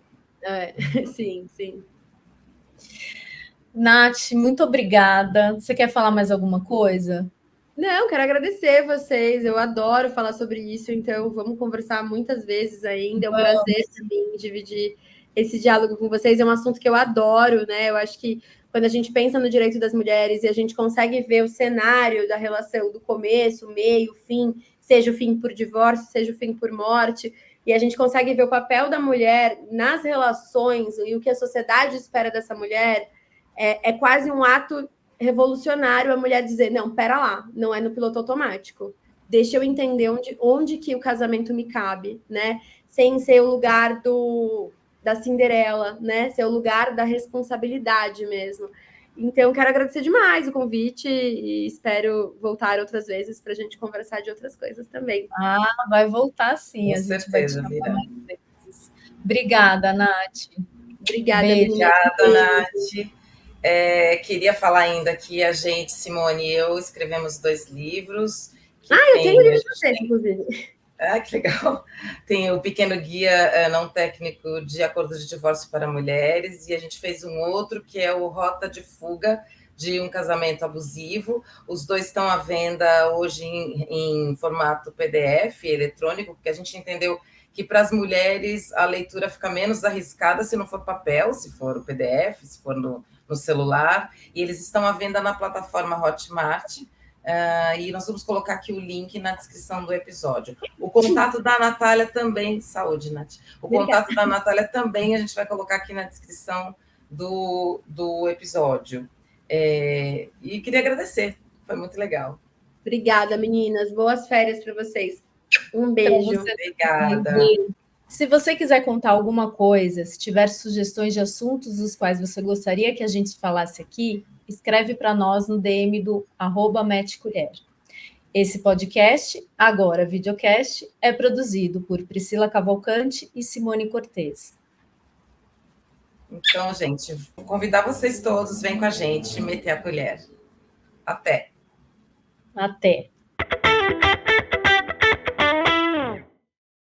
Sim. Nath, muito obrigada. Você quer falar mais alguma coisa? Não, quero agradecer vocês. Eu adoro falar sobre isso, então vamos conversar muitas vezes ainda. É um prazer para mim dividir esse diálogo com vocês. É um assunto que eu adoro, né? Eu acho que quando a gente pensa no direito das mulheres e a gente consegue ver o cenário da relação do começo, meio, fim, seja o fim por divórcio, seja o fim por morte, e a gente consegue ver o papel da mulher nas relações e o que a sociedade espera dessa mulher, é quase um ato revolucionário a mulher dizer, não, pera lá, não é no piloto automático. Deixa eu entender onde que o casamento me cabe, né? Sem ser o lugar da Cinderela, né? Ser o lugar da responsabilidade mesmo. Então, quero agradecer demais o convite e espero voltar outras vezes para a gente conversar de outras coisas também. Vai voltar sim, Com a gente vai te certeza, chamar Mira. mais vezes. Obrigada, Nath. Obrigada, Beijo. Obrigada, Nath. Queria falar ainda que a gente, Simone e eu, escrevemos 2 livros. Eu tenho livro de vocês, inclusive. Que legal. Tem o Pequeno Guia Não Técnico de Acordo de Divórcio para Mulheres, e a gente fez um outro que é o Rota de Fuga de um Casamento Abusivo. Os 2 estão à venda hoje em formato PDF eletrônico, porque a gente entendeu que para as mulheres a leitura fica menos arriscada se não for papel, se for o PDF, se for no celular, e eles estão à venda na plataforma Hotmart. E nós vamos colocar aqui o link na descrição do episódio. O contato da Natália também, saúde, Nath. O contato da Natália também a gente vai colocar aqui na descrição do episódio. E queria agradecer, foi muito legal. Obrigada, meninas. Boas férias para vocês. Um beijo. Obrigada. Se você quiser contar alguma coisa, se tiver sugestões de assuntos dos quais você gostaria que a gente falasse aqui, escreve para nós no DM do @metcolher. Esse podcast, agora videocast, é produzido por Priscila Cavalcante e Simone Cortez. Então, gente, vou convidar vocês todos, vem com a gente meter a colher. Até! Até!